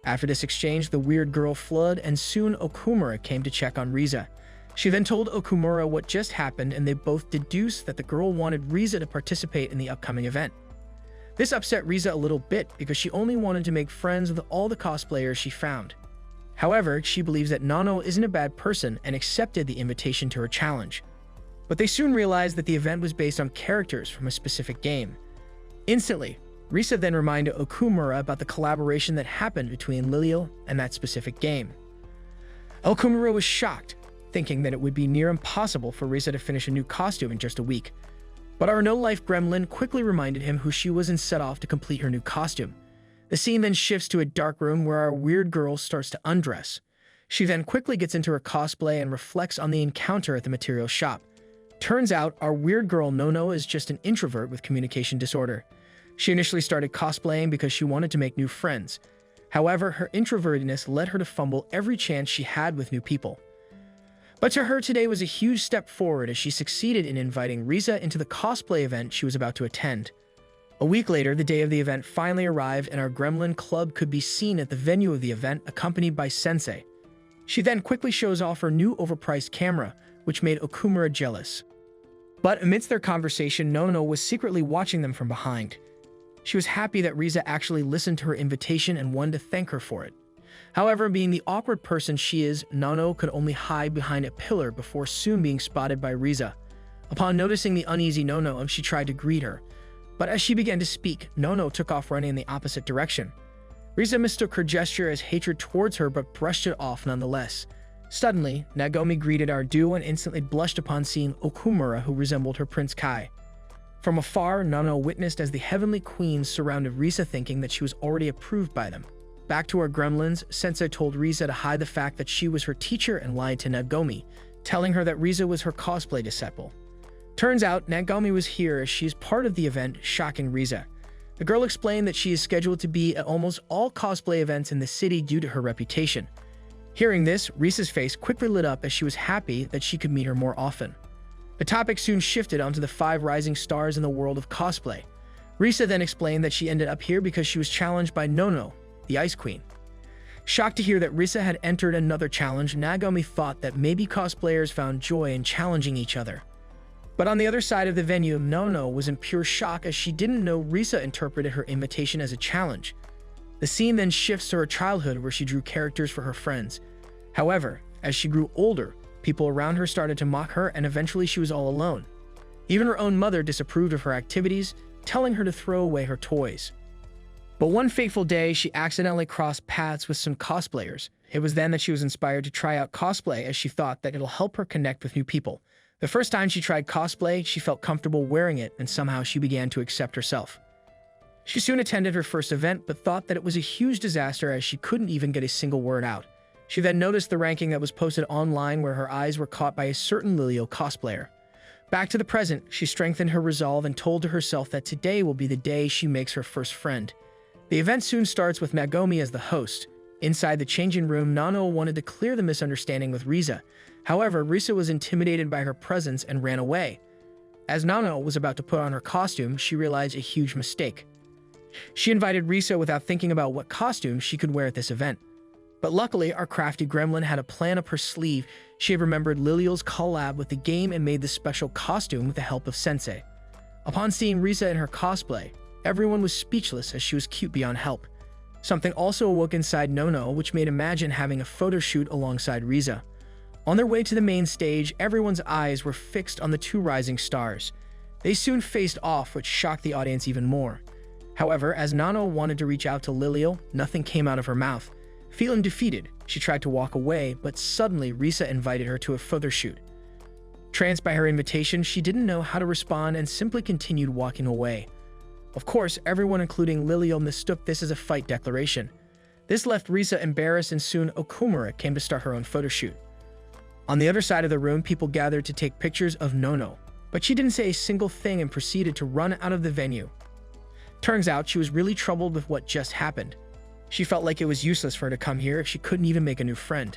After this exchange, the weird girl fled, and soon Okumura came to check on Risa. She then told Okumura what just happened, and they both deduced that the girl wanted Risa to participate in the upcoming event. This upset Risa a little bit because she only wanted to make friends with all the cosplayers she found. However, she believes that Nono isn't a bad person and accepted the invitation to her challenge. But they soon realized that the event was based on characters from a specific game. Instantly, Risa then reminded Okumura about the collaboration that happened between Lilial and that specific game. Okumura was shocked, thinking that it would be near impossible for Risa to finish a new costume in just a week. But our no-life gremlin quickly reminded him who she was and set off to complete her new costume. The scene then shifts to a dark room where our weird girl starts to undress. She then quickly gets into her cosplay and reflects on the encounter at the material shop. Turns out, our weird girl Nono is just an introvert with communication disorder. She initially started cosplaying because she wanted to make new friends. However, her introvertedness led her to fumble every chance she had with new people. But to her, today was a huge step forward as she succeeded in inviting Risa into the cosplay event she was about to attend. A week later, the day of the event finally arrived and our gremlin club could be seen at the venue of the event, accompanied by Sensei. She then quickly shows off her new overpriced camera, which made Okumura jealous. But amidst their conversation, Nono was secretly watching them from behind. She was happy that Risa actually listened to her invitation and wanted to thank her for it. However, being the awkward person she is, Nono could only hide behind a pillar before soon being spotted by Risa. Upon noticing the uneasy Nono, she tried to greet her. But as she began to speak, Nono took off running in the opposite direction. Risa mistook her gesture as hatred towards her but brushed it off nonetheless. Suddenly, Nagomi greeted our duo and instantly blushed upon seeing Okumura, who resembled her Prince Kai. From afar, Nono witnessed as the Heavenly Queens surrounded Risa, thinking that she was already approved by them. Back to our gremlins, Sensei told Risa to hide the fact that she was her teacher and lied to Nagomi, telling her that Risa was her cosplay disciple. Turns out, Nagomi was here as she is part of the event, shocking Risa. The girl explained that she is scheduled to be at almost all cosplay events in the city due to her reputation. Hearing this, Risa's face quickly lit up as she was happy that she could meet her more often. The topic soon shifted onto the 5 rising stars in the world of cosplay. Risa then explained that she ended up here because she was challenged by Nono, the Ice Queen. Shocked to hear that Risa had entered another challenge, Nagomi thought that maybe cosplayers found joy in challenging each other. But on the other side of the venue, Nono was in pure shock as she didn't know Risa interpreted her invitation as a challenge. The scene then shifts to her childhood where she drew characters for her friends. However, as she grew older, people around her started to mock her and eventually she was all alone. Even her own mother disapproved of her activities, telling her to throw away her toys. But one fateful day, she accidentally crossed paths with some cosplayers. It was then that she was inspired to try out cosplay as she thought that it'll help her connect with new people. The first time she tried cosplay, she felt comfortable wearing it, and somehow she began to accept herself. She soon attended her first event, but thought that it was a huge disaster as she couldn't even get a single word out. She then noticed the ranking that was posted online where her eyes were caught by a certain Lilio cosplayer. Back to the present, she strengthened her resolve and told to herself that today will be the day she makes her first friend. The event soon starts with Nagomi as the host. Inside the changing room, Nano wanted to clear the misunderstanding with Risa. However, Risa was intimidated by her presence and ran away. As Nano was about to put on her costume, she realized a huge mistake. She invited Risa without thinking about what costume she could wear at this event. But luckily, our crafty gremlin had a plan up her sleeve. She had remembered Lilio's collab with the game and made the special costume with the help of Sensei. Upon seeing Risa in her cosplay, everyone was speechless as she was cute beyond help. Something also awoke inside Nono, which made imagine having a photo shoot alongside Risa. On their way to the main stage, everyone's eyes were fixed on the two rising stars. They soon faced off, which shocked the audience even more. However, as Nano wanted to reach out to Lilio, nothing came out of her mouth. Feeling defeated, she tried to walk away, but suddenly Risa invited her to a photo shoot. Tranced by her invitation, she didn't know how to respond and simply continued walking away. Of course, everyone including Lilio mistook this as a fight declaration. This left Risa embarrassed, and soon Okumura came to start her own photo shoot. On the other side of the room, people gathered to take pictures of Nono, but she didn't say a single thing and proceeded to run out of the venue. Turns out she was really troubled with what just happened. She felt like it was useless for her to come here if she couldn't even make a new friend.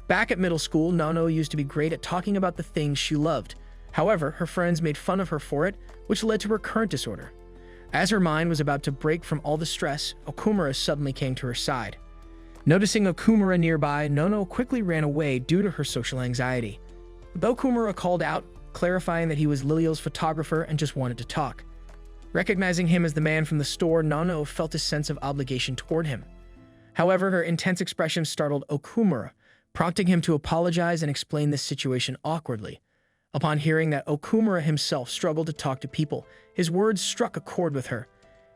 Back at middle school, Nono used to be great at talking about the things she loved. However, her friends made fun of her for it, which led to her current disorder. As her mind was about to break from all the stress, Okumura suddenly came to her side. Noticing Okumura nearby, Nono quickly ran away due to her social anxiety. But Okumura called out, clarifying that he was Lilio's photographer and just wanted to talk. Recognizing him as the man from the store, Nono felt a sense of obligation toward him. However, her intense expression startled Okumura, prompting him to apologize and explain this situation awkwardly. Upon hearing that Okumura himself struggled to talk to people, his words struck a chord with her.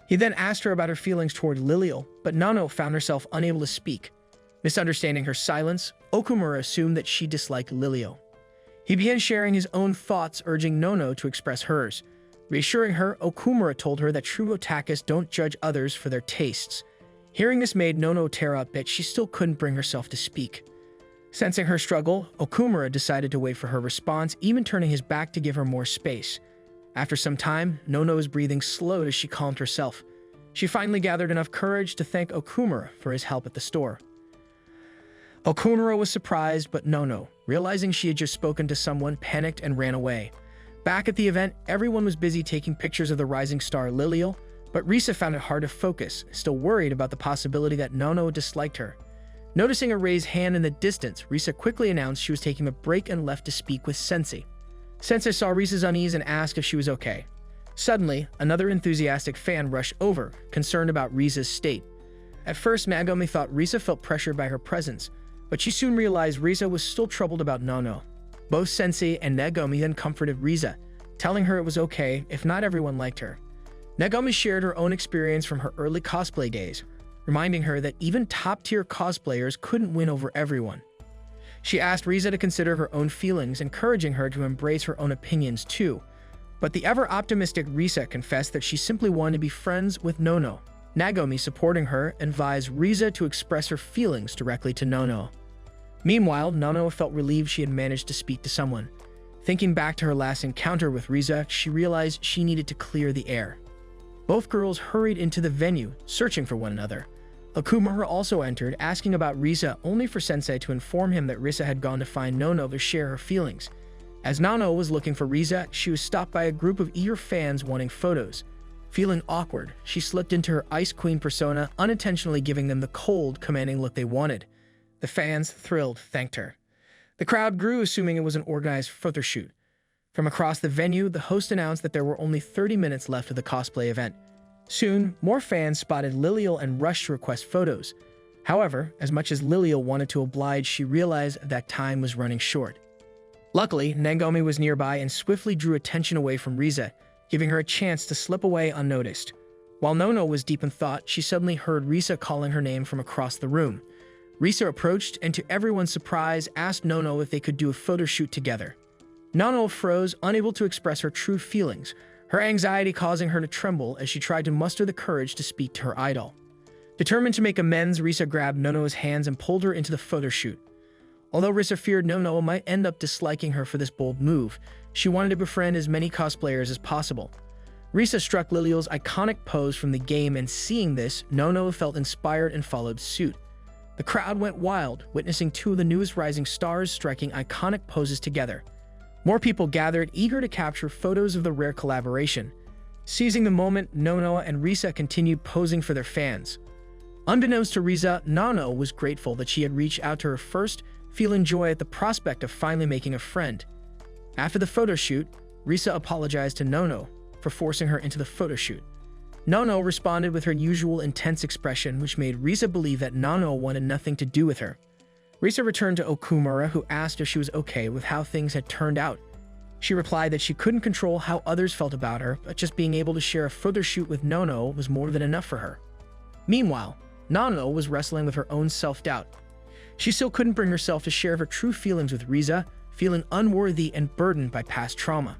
He then asked her about her feelings toward Lilio, but Nono found herself unable to speak. Misunderstanding her silence, Okumura assumed that she disliked Lilio. He began sharing his own thoughts, urging Nono to express hers. Reassuring her, Okumura told her that true otakus don't judge others for their tastes. Hearing this made Nono tear up, but she still couldn't bring herself to speak. Sensing her struggle, Okumura decided to wait for her response, even turning his back to give her more space. After some time, Nono's breathing slowed as she calmed herself. She finally gathered enough courage to thank Okumura for his help at the store. Okumura was surprised, but Nono, realizing she had just spoken to someone, panicked and ran away. Back at the event, everyone was busy taking pictures of the rising star Lilio, but Risa found it hard to focus, still worried about the possibility that Nono disliked her. Noticing a raised hand in the distance, Risa quickly announced she was taking a break and left to speak with Sensei. Sensei saw Risa's unease and asked if she was okay. Suddenly, another enthusiastic fan rushed over, concerned about Risa's state. At first, Nagomi thought Risa felt pressured by her presence, but she soon realized Risa was still troubled about Nono. Both Sensei and Nagomi then comforted Risa, telling her it was okay if not everyone liked her. Nagomi shared her own experience from her early cosplay days, reminding her that even top-tier cosplayers couldn't win over everyone. She asked Risa to consider her own feelings, encouraging her to embrace her own opinions too. But the ever-optimistic Risa confessed that she simply wanted to be friends with Nono. Nagomi, supporting her, advised Risa to express her feelings directly to Nono. Meanwhile, Nono felt relieved she had managed to speak to someone. Thinking back to her last encounter with Risa, she realized she needed to clear the air. Both girls hurried into the venue, searching for one another. Okumura also entered, asking about Risa, only for Sensei to inform him that Risa had gone to find Nono to share her feelings. As Nono was looking for Risa, she was stopped by a group of eager fans wanting photos. Feeling awkward, she slipped into her Ice Queen persona, unintentionally giving them the cold, commanding look they wanted. The fans, thrilled, thanked her. The crowd grew, assuming it was an organized photo shoot. From across the venue, the host announced that there were only 30 minutes left of the cosplay event. Soon, more fans spotted Lilio and rushed to request photos. However, as much as Lilio wanted to oblige, she realized that time was running short. Luckily, Nagomi was nearby and swiftly drew attention away from Risa, giving her a chance to slip away unnoticed. While Nono was deep in thought, she suddenly heard Risa calling her name from across the room. Risa approached and, to everyone's surprise, asked Nono if they could do a photo shoot together. Nano froze, unable to express her true feelings, her anxiety causing her to tremble as she tried to muster the courage to speak to her idol. Determined to make amends, Risa grabbed Nono's hands and pulled her into the photo shoot. Although Risa feared Nono might end up disliking her for this bold move, she wanted to befriend as many cosplayers as possible. Risa struck Liliel's iconic pose from the game, and seeing this, Nono felt inspired and followed suit. The crowd went wild, witnessing two of the newest rising stars striking iconic poses together. More people gathered, eager to capture photos of the rare collaboration. Seizing the moment, Nono and Risa continued posing for their fans. Unbeknownst to Risa, Nono was grateful that she had reached out to her first, feeling joy at the prospect of finally making a friend. After the photo shoot, Risa apologized to Nono for forcing her into the photo shoot. Nono responded with her usual intense expression, which made Risa believe that Nono wanted nothing to do with her. Risa returned to Okumura, who asked if she was okay with how things had turned out. She replied that she couldn't control how others felt about her, but just being able to share a photo shoot with Nono was more than enough for her. Meanwhile, Nono was wrestling with her own self-doubt. She still couldn't bring herself to share her true feelings with Risa, feeling unworthy and burdened by past trauma.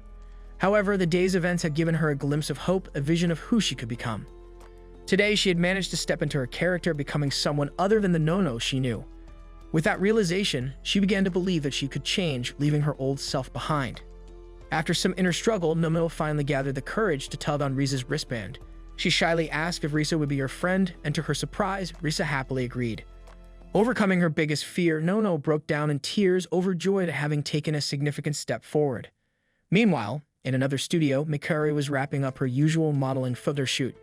However, the day's events had given her a glimpse of hope, a vision of who she could become. Today, she had managed to step into her character, becoming someone other than the Nono she knew. With that realization, she began to believe that she could change, leaving her old self behind. After some inner struggle, Nono finally gathered the courage to tug on Risa's wristband. She shyly asked if Risa would be her friend, and to her surprise, Risa happily agreed. Overcoming her biggest fear, Nono broke down in tears, overjoyed at having taken a significant step forward. Meanwhile, in another studio, Mikari was wrapping up her usual modeling photo shoot.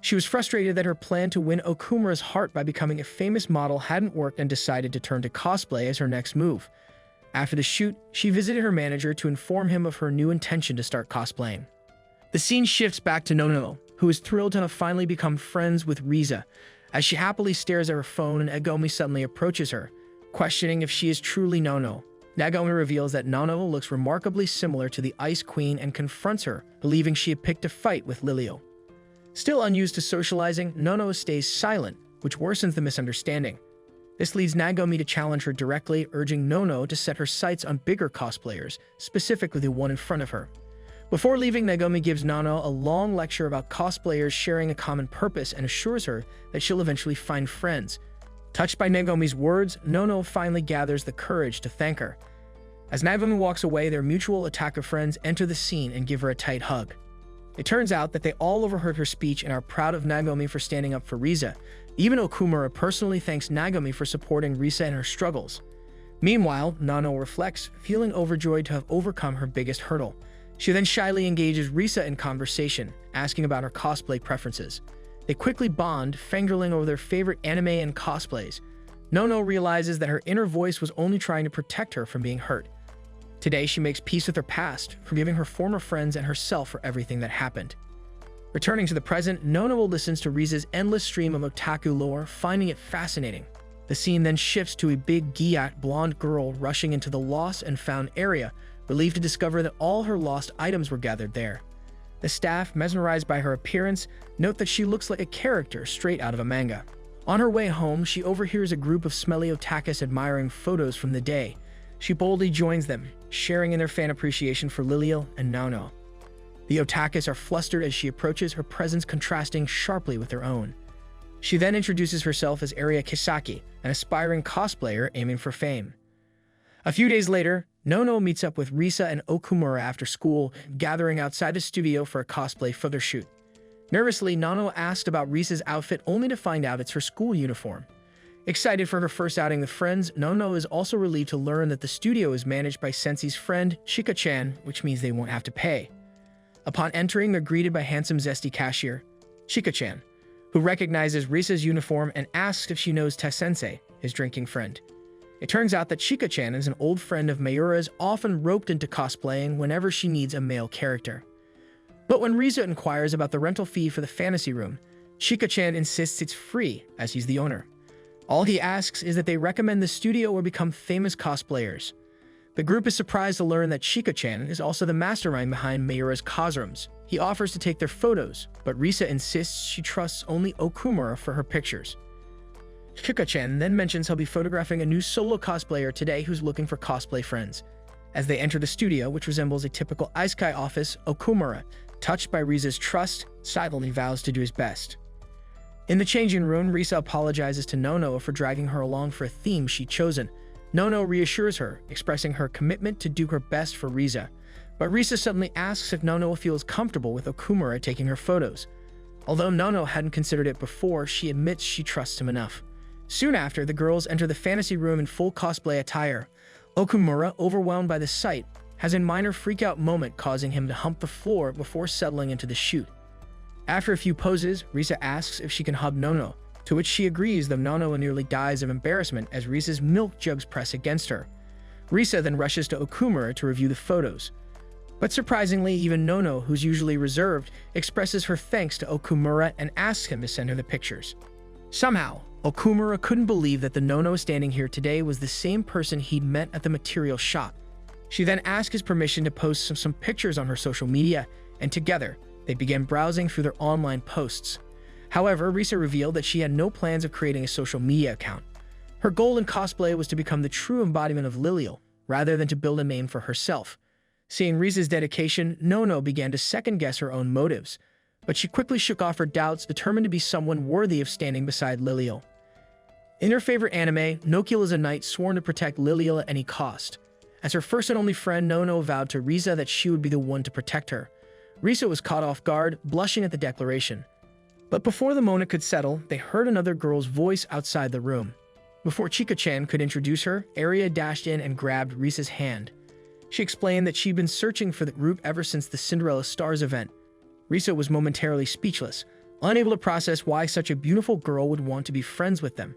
She was frustrated that her plan to win Okumura's heart by becoming a famous model hadn't worked and decided to turn to cosplay as her next move. After the shoot, she visited her manager to inform him of her new intention to start cosplaying. The scene shifts back to Nono, who is thrilled to have finally become friends with Risa. As she happily stares at her phone, and Nagomi suddenly approaches her, questioning if she is truly Nono. Nagomi reveals that Nono looks remarkably similar to the Ice Queen and confronts her, believing she had picked a fight with Liliel. Still unused to socializing, Nono stays silent, which worsens the misunderstanding. This leads Nagomi to challenge her directly, urging Nono to set her sights on bigger cosplayers, specifically the one in front of her. Before leaving, Nagomi gives Nono a long lecture about cosplayers sharing a common purpose and assures her that she'll eventually find friends. Touched by Nagomi's words, Nono finally gathers the courage to thank her. As Nagomi walks away, their mutual Otaku friends enter the scene and give her a tight hug. It turns out that they all overheard her speech and are proud of Nagomi for standing up for Risa. Even Okumura personally thanks Nagomi for supporting Risa in her struggles. Meanwhile, Nono reflects, feeling overjoyed to have overcome her biggest hurdle. She then shyly engages Risa in conversation, asking about her cosplay preferences. They quickly bond, fangirling over their favorite anime and cosplays. Nono realizes that her inner voice was only trying to protect her from being hurt. Today, she makes peace with her past, forgiving her former friends and herself for everything that happened. Returning to the present, Nono listens to Risa's endless stream of otaku lore, finding it fascinating. The scene then shifts to a big Gyat blonde girl rushing into the lost and found area, relieved to discover that all her lost items were gathered there. The staff, mesmerized by her appearance, note that she looks like a character straight out of a manga. On her way home, she overhears a group of smelly otakus admiring photos from the day. She boldly joins them, sharing in their fan appreciation for Liliel and Nono. The otakus are flustered as she approaches, her presence contrasting sharply with their own. She then introduces herself as Aria Kisaki, an aspiring cosplayer aiming for fame. A few days later, Nono meets up with Risa and Okumura after school, gathering outside the studio for a cosplay photo shoot. Nervously, Nono asks about Risa's outfit only to find out it's her school uniform. Excited for her first outing with friends, Nono is also relieved to learn that the studio is managed by Sensei's friend, Chika-chan, which means they won't have to pay. Upon entering, they're greeted by handsome zesty cashier, Chika-chan, who recognizes Risa's uniform and asks if she knows Ta-sensei, his drinking friend. It turns out that Chika-chan is an old friend of Mayura's, often roped into cosplaying whenever she needs a male character. But when Risa inquires about the rental fee for the fantasy room, Chika-chan insists it's free, as he's the owner. All he asks is that they recommend the studio or become famous cosplayers. The group is surprised to learn that Chika-chan is also the mastermind behind Mayura's cosrooms. He offers to take their photos, but Risa insists she trusts only Okumura for her pictures. Chika-chan then mentions he'll be photographing a new solo cosplayer today who's looking for cosplay friends. As they enter the studio, which resembles a typical isekai office, Okumura, touched by Risa's trust, silently vows to do his best. In the changing room, Risa apologizes to Nono for dragging her along for a theme she'd chosen. Nono reassures her, expressing her commitment to do her best for Risa. But Risa suddenly asks if Nono feels comfortable with Okumura taking her photos. Although Nono hadn't considered it before, she admits she trusts him enough. Soon after, the girls enter the fantasy room in full cosplay attire. Okumura, overwhelmed by the sight, has a minor freak-out moment causing him to hump the floor before settling into the shoot. After a few poses, Risa asks if she can hug Nono, to which she agrees, though Nono nearly dies of embarrassment as Risa's milk jugs press against her. Risa then rushes to Okumura to review the photos. But surprisingly, even Nono, who's usually reserved, expresses her thanks to Okumura and asks him to send her the pictures. Somehow, Okumura couldn't believe that the Nono standing here today was the same person he'd met at the material shop. She then asked his permission to post some pictures on her social media, and together, they began browsing through their online posts. However, Risa revealed that she had no plans of creating a social media account. Her goal in cosplay was to become the true embodiment of Lilial, rather than to build a name for herself. Seeing Risa's dedication, Nono began to second-guess her own motives, but she quickly shook off her doubts, determined to be someone worthy of standing beside Lilial. In her favorite anime, Nokil is a knight sworn to protect Lilial at any cost. As her first and only friend, Nono vowed to Risa that she would be the one to protect her. Risa was caught off guard, blushing at the declaration. But before the moment could settle, they heard another girl's voice outside the room. Before Chika-chan could introduce her, Aria dashed in and grabbed Risa's hand. She explained that she'd been searching for the group ever since the Cinderella Stars event. Risa was momentarily speechless, unable to process why such a beautiful girl would want to be friends with them.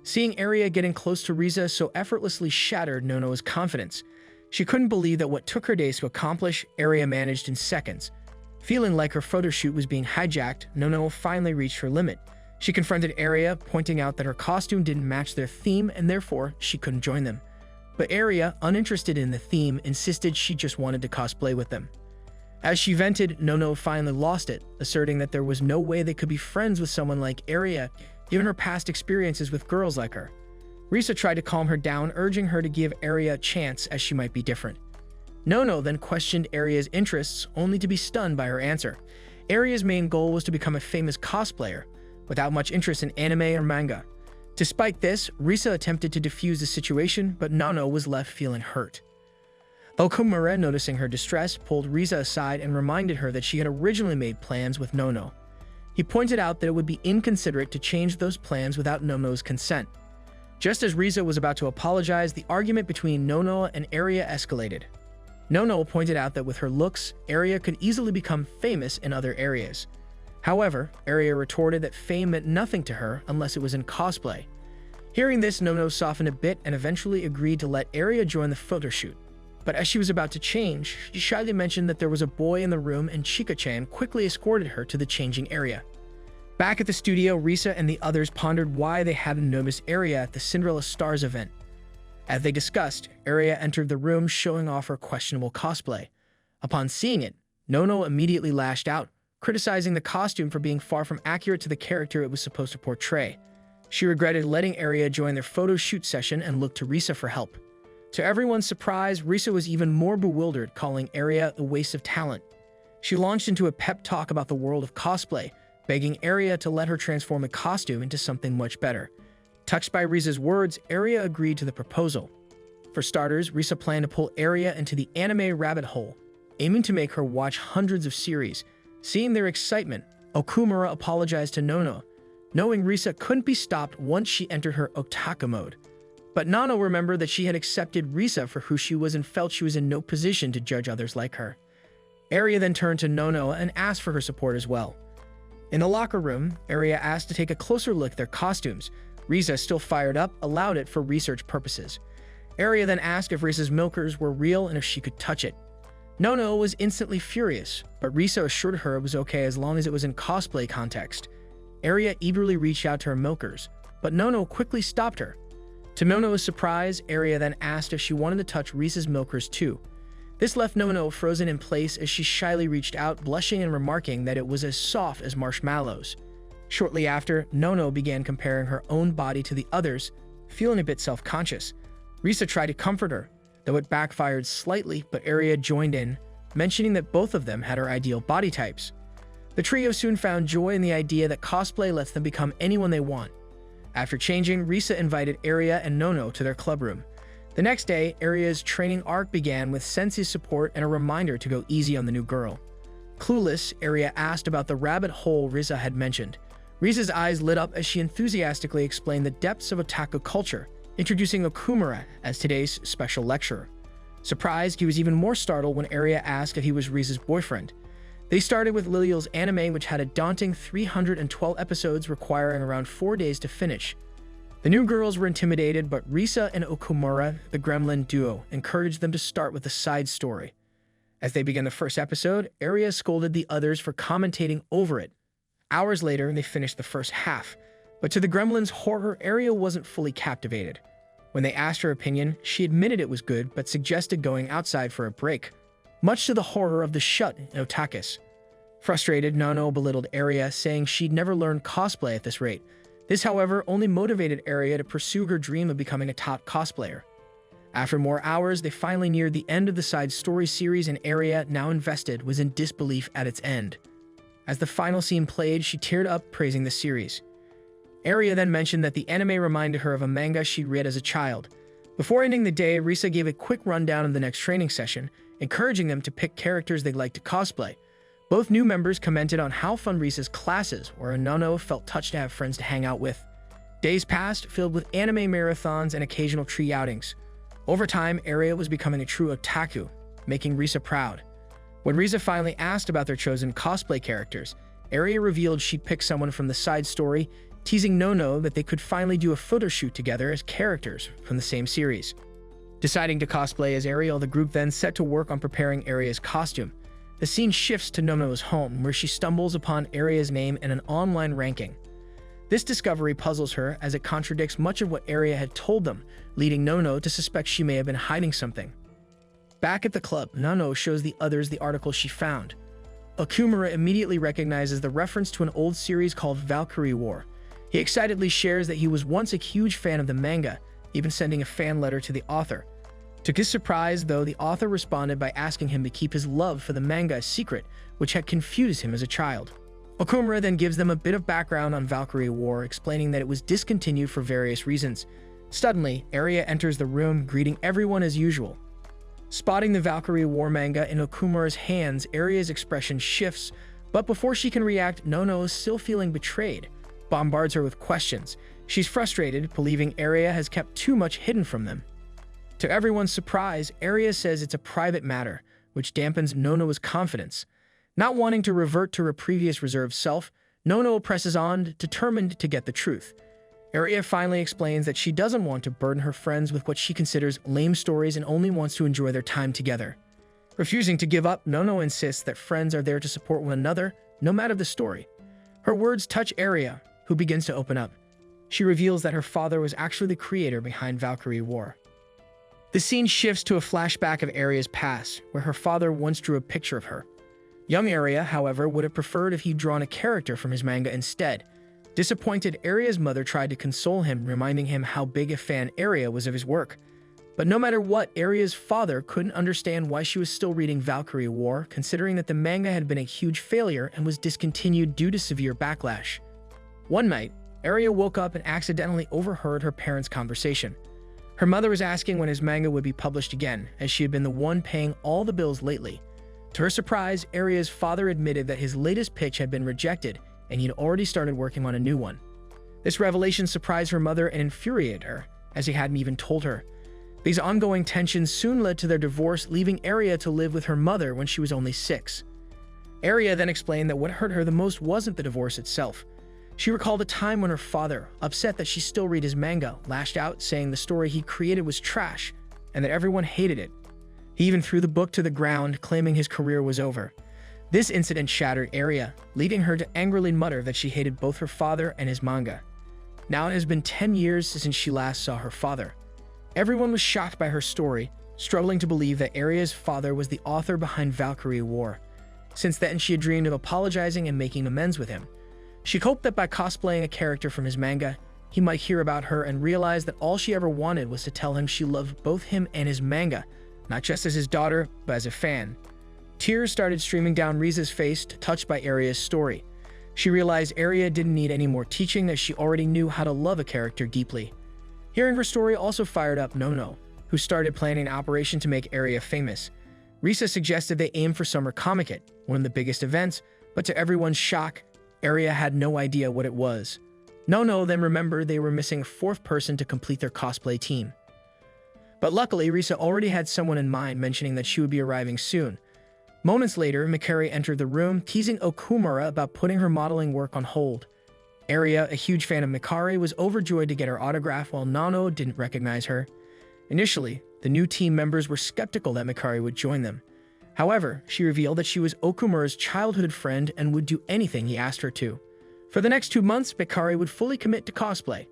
Seeing Aria getting close to Risa so effortlessly shattered Nono's confidence. She couldn't believe that what took her days to accomplish, Aria managed in seconds. Feeling like her photo shoot was being hijacked, Nono finally reached her limit. She confronted Aria, pointing out that her costume didn't match their theme and therefore she couldn't join them. But Aria, uninterested in the theme, insisted she just wanted to cosplay with them. As she vented, Nono finally lost it, asserting that there was no way they could be friends with someone like Aria, given her past experiences with girls like her. Risa tried to calm her down, urging her to give Aria a chance as she might be different. Nono then questioned Aria's interests, only to be stunned by her answer. Aria's main goal was to become a famous cosplayer, without much interest in anime or manga. Despite this, Risa attempted to defuse the situation, but Nono was left feeling hurt. Okumura, noticing her distress, pulled Risa aside and reminded her that she had originally made plans with Nono. He pointed out that it would be inconsiderate to change those plans without Nono's consent. Just as Risa was about to apologize, the argument between Nono and Aria escalated. Nono pointed out that with her looks, Aria could easily become famous in other areas. However, Aria retorted that fame meant nothing to her unless it was in cosplay. Hearing this, Nono softened a bit and eventually agreed to let Aria join the photo shoot. But as she was about to change, she shyly mentioned that there was a boy in the room and Chika-chan quickly escorted her to the changing area. Back at the studio, Risa and the others pondered why they hadn't noticed Aria at the Cinderella Stars event. As they discussed, Aria entered the room showing off her questionable cosplay. Upon seeing it, Nono immediately lashed out, criticizing the costume for being far from accurate to the character it was supposed to portray. She regretted letting Aria join their photo shoot session and looked to Risa for help. To everyone's surprise, Risa was even more bewildered, calling Aria a waste of talent. She launched into a pep talk about the world of cosplay, begging Aria to let her transform the costume into something much better. Touched by Risa's words, Aria agreed to the proposal. For starters, Risa planned to pull Aria into the anime rabbit hole, aiming to make her watch hundreds of series. Seeing their excitement, Okumura apologized to Nono, knowing Risa couldn't be stopped once she entered her otaku mode. But Nono remembered that she had accepted Risa for who she was and felt she was in no position to judge others like her. Aria then turned to Nono and asked for her support as well. In the locker room, Aria asked to take a closer look at their costumes. Risa, still fired up, allowed it for research purposes. Aria then asked if Risa's milkers were real and if she could touch it. Nono was instantly furious, but Risa assured her it was okay as long as it was in cosplay context. Aria eagerly reached out to her milkers, but Nono quickly stopped her. To Nono's surprise, Aria then asked if she wanted to touch Risa's milkers too. This left Nono frozen in place as she shyly reached out, blushing and remarking that it was as soft as marshmallows. Shortly after, Nono began comparing her own body to the others, feeling a bit self-conscious. Risa tried to comfort her, though it backfired slightly, but Aria joined in, mentioning that both of them had her ideal body types. The trio soon found joy in the idea that cosplay lets them become anyone they want. After changing, Risa invited Aria and Nono to their club room. The next day, Aria's training arc began with Sensei's support and a reminder to go easy on the new girl. Clueless, Aria asked about the rabbit hole Risa had mentioned. Risa's eyes lit up as she enthusiastically explained the depths of otaku culture, introducing Okumura as today's special lecturer. Surprised, he was even more startled when Aria asked if he was Risa's boyfriend. They started with Lilial's anime, which had a daunting 312 episodes requiring around 4 days to finish. The new girls were intimidated, but Risa and Okumura, the gremlin duo, encouraged them to start with a side story. As they began the first episode, Aria scolded the others for commentating over it. Hours later, they finished the first half, but to the gremlin's horror, Aria wasn't fully captivated. When they asked her opinion, she admitted it was good, but suggested going outside for a break, much to the horror of the shut in otakus. Frustrated, Nono belittled Aria, saying she'd never learn cosplay at this rate. This, however, only motivated Aria to pursue her dream of becoming a top cosplayer. After more hours, they finally neared the end of the side story series, and Aria, now invested, was in disbelief at its end. As the final scene played, she teared up, praising the series. Aria then mentioned that the anime reminded her of a manga she'd read as a child. Before ending the day, Risa gave a quick rundown of the next training session, encouraging them to pick characters they'd like to cosplay. Both new members commented on how fun Risa's classes were, and Nono felt touched to have friends to hang out with. Days passed, filled with anime marathons and occasional tree outings. Over time, Aria was becoming a true otaku, making Risa proud. When Risa finally asked about their chosen cosplay characters, Aria revealed she'd picked someone from the side story, teasing Nono that they could finally do a photo shoot together as characters from the same series. Deciding to cosplay as Ariel, the group then set to work on preparing Aria's costume. The scene shifts to Nono's home, where she stumbles upon Aria's name in an online ranking. This discovery puzzles her, as it contradicts much of what Aria had told them, leading Nono to suspect she may have been hiding something. Back at the club, Nono shows the others the article she found. Okumura immediately recognizes the reference to an old series called Valkyrie War. He excitedly shares that he was once a huge fan of the manga, even sending a fan letter to the author. To his surprise, though, the author responded by asking him to keep his love for the manga a secret, which had confused him as a child. Okumura then gives them a bit of background on Valkyrie War, explaining that it was discontinued for various reasons. Suddenly, Aria enters the room, greeting everyone as usual. Spotting the Valkyrie War manga in Okumura's hands, Aria's expression shifts, but before she can react, Nono, still feeling betrayed, bombards her with questions. She's frustrated, believing Aria has kept too much hidden from them. To everyone's surprise, Aria says it's a private matter, which dampens Nono's confidence. Not wanting to revert to her previous reserved self, Nono presses on, determined to get the truth. Aria finally explains that she doesn't want to burden her friends with what she considers lame stories and only wants to enjoy their time together. Refusing to give up, Nono insists that friends are there to support one another, no matter the story. Her words touch Aria, who begins to open up. She reveals that her father was actually the creator behind Valkyrie War. The scene shifts to a flashback of Aria's past, where her father once drew a picture of her. Young Aria, however, would have preferred if he'd drawn a character from his manga instead. Disappointed, Aria's mother tried to console him, reminding him how big a fan Aria was of his work. But no matter what, Aria's father couldn't understand why she was still reading Valkyrie War, considering that the manga had been a huge failure and was discontinued due to severe backlash. One night, Aria woke up and accidentally overheard her parents' conversation. Her mother was asking when his manga would be published again, as she had been the one paying all the bills lately. To her surprise, Aria's father admitted that his latest pitch had been rejected, and he'd already started working on a new one. This revelation surprised her mother and infuriated her, as he hadn't even told her. These ongoing tensions soon led to their divorce, leaving Aria to live with her mother when she was only 6. Aria then explained that what hurt her the most wasn't the divorce itself. She recalled a time when her father, upset that she still read his manga, lashed out, saying the story he created was trash and that everyone hated it. He even threw the book to the ground, claiming his career was over. This incident shattered Aria, leading her to angrily mutter that she hated both her father and his manga. Now it has been 10 years since she last saw her father. Everyone was shocked by her story, struggling to believe that Aria's father was the author behind Valkyrie War. Since then, she had dreamed of apologizing and making amends with him. She hoped that by cosplaying a character from his manga, he might hear about her and realize that all she ever wanted was to tell him she loved both him and his manga, not just as his daughter, but as a fan. Tears started streaming down Risa's face, touched by Aria's story. She realized Aria didn't need any more teaching, as she already knew how to love a character deeply. Hearing her story also fired up Nono, who started planning an operation to make Aria famous. Risa suggested they aim for Summer Comic-Con, one of the biggest events, but to everyone's shock, Aria had no idea what it was. Nono then remembered they were missing a fourth person to complete their cosplay team. But luckily, Risa already had someone in mind, mentioning that she would be arriving soon. Moments later, Mikari entered the room, teasing Okumura about putting her modeling work on hold. Aria, a huge fan of Mikari, was overjoyed to get her autograph, while Nono didn't recognize her. Initially, the new team members were skeptical that Mikari would join them. However, she revealed that she was Okumura's childhood friend and would do anything he asked her to. For the next 2 months, Mikari would fully commit to cosplay.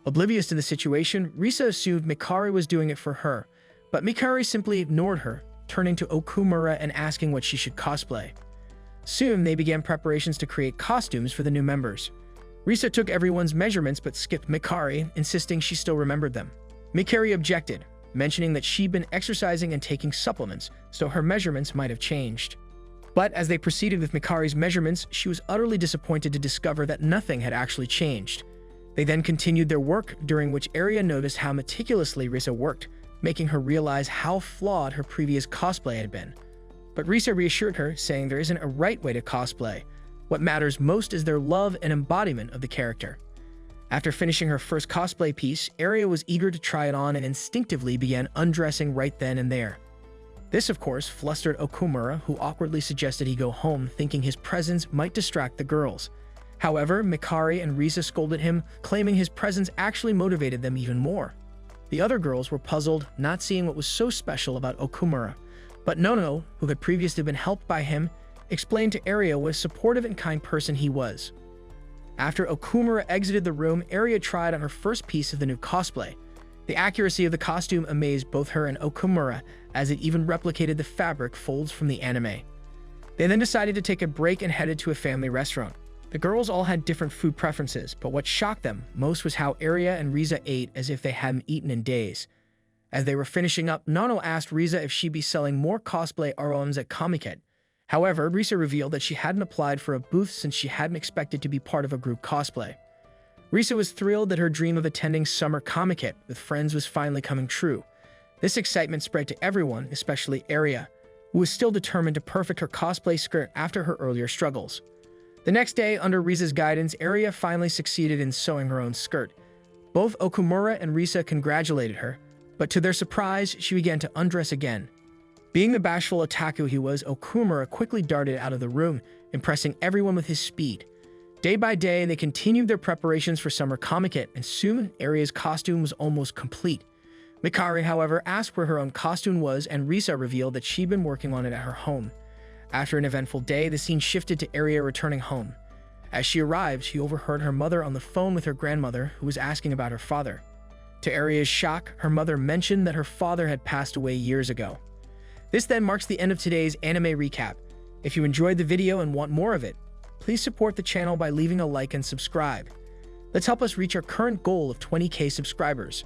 Oblivious to the situation, Risa assumed Mikari was doing it for her, but Mikari simply ignored her, turning to Okumura and asking what she should cosplay. Soon, they began preparations to create costumes for the new members. Risa took everyone's measurements but skipped Mikari, insisting she still remembered them. Mikari objected, mentioning that she'd been exercising and taking supplements, so her measurements might have changed. But as they proceeded with Mikari's measurements, she was utterly disappointed to discover that nothing had actually changed. They then continued their work, during which Aria noticed how meticulously Risa worked, making her realize how flawed her previous cosplay had been. But Risa reassured her, saying there isn't a right way to cosplay. What matters most is their love and embodiment of the character. After finishing her first cosplay piece, Aria was eager to try it on and instinctively began undressing right then and there. This, of course, flustered Okumura, who awkwardly suggested he go home, thinking his presence might distract the girls. However, Mikari and Risa scolded him, claiming his presence actually motivated them even more. The other girls were puzzled, not seeing what was so special about Okumura. But Nono, who had previously been helped by him, explained to Aria what a supportive and kind person he was. After Okumura exited the room, Aria tried on her first piece of the new cosplay. The accuracy of the costume amazed both her and Okumura, as it even replicated the fabric folds from the anime. They then decided to take a break and headed to a family restaurant. The girls all had different food preferences, but what shocked them most was how Aria and Risa ate as if they hadn't eaten in days. As they were finishing up, Nono asked Risa if she'd be selling more cosplay items at Comic-Con. However, Risa revealed that she hadn't applied for a booth since she hadn't expected to be part of a group cosplay. Risa was thrilled that her dream of attending Summer Comic-Con with friends was finally coming true. This excitement spread to everyone, especially Aria, who was still determined to perfect her cosplay skirt after her earlier struggles. The next day, under Risa's guidance, Aria finally succeeded in sewing her own skirt. Both Okumura and Risa congratulated her, but to their surprise, she began to undress again. Being the bashful otaku he was, Okumura quickly darted out of the room, impressing everyone with his speed. Day by day, they continued their preparations for Summer Comic-Con, and soon, Aria's costume was almost complete. Mikari, however, asked where her own costume was, and Risa revealed that she'd been working on it at her home. After an eventful day, the scene shifted to Aria returning home. As she arrived, she overheard her mother on the phone with her grandmother, who was asking about her father. To Aria's shock, her mother mentioned that her father had passed away years ago. This then marks the end of today's anime recap. If you enjoyed the video and want more of it, please support the channel by leaving a like and subscribe. Let's help us reach our current goal of 20,000 subscribers.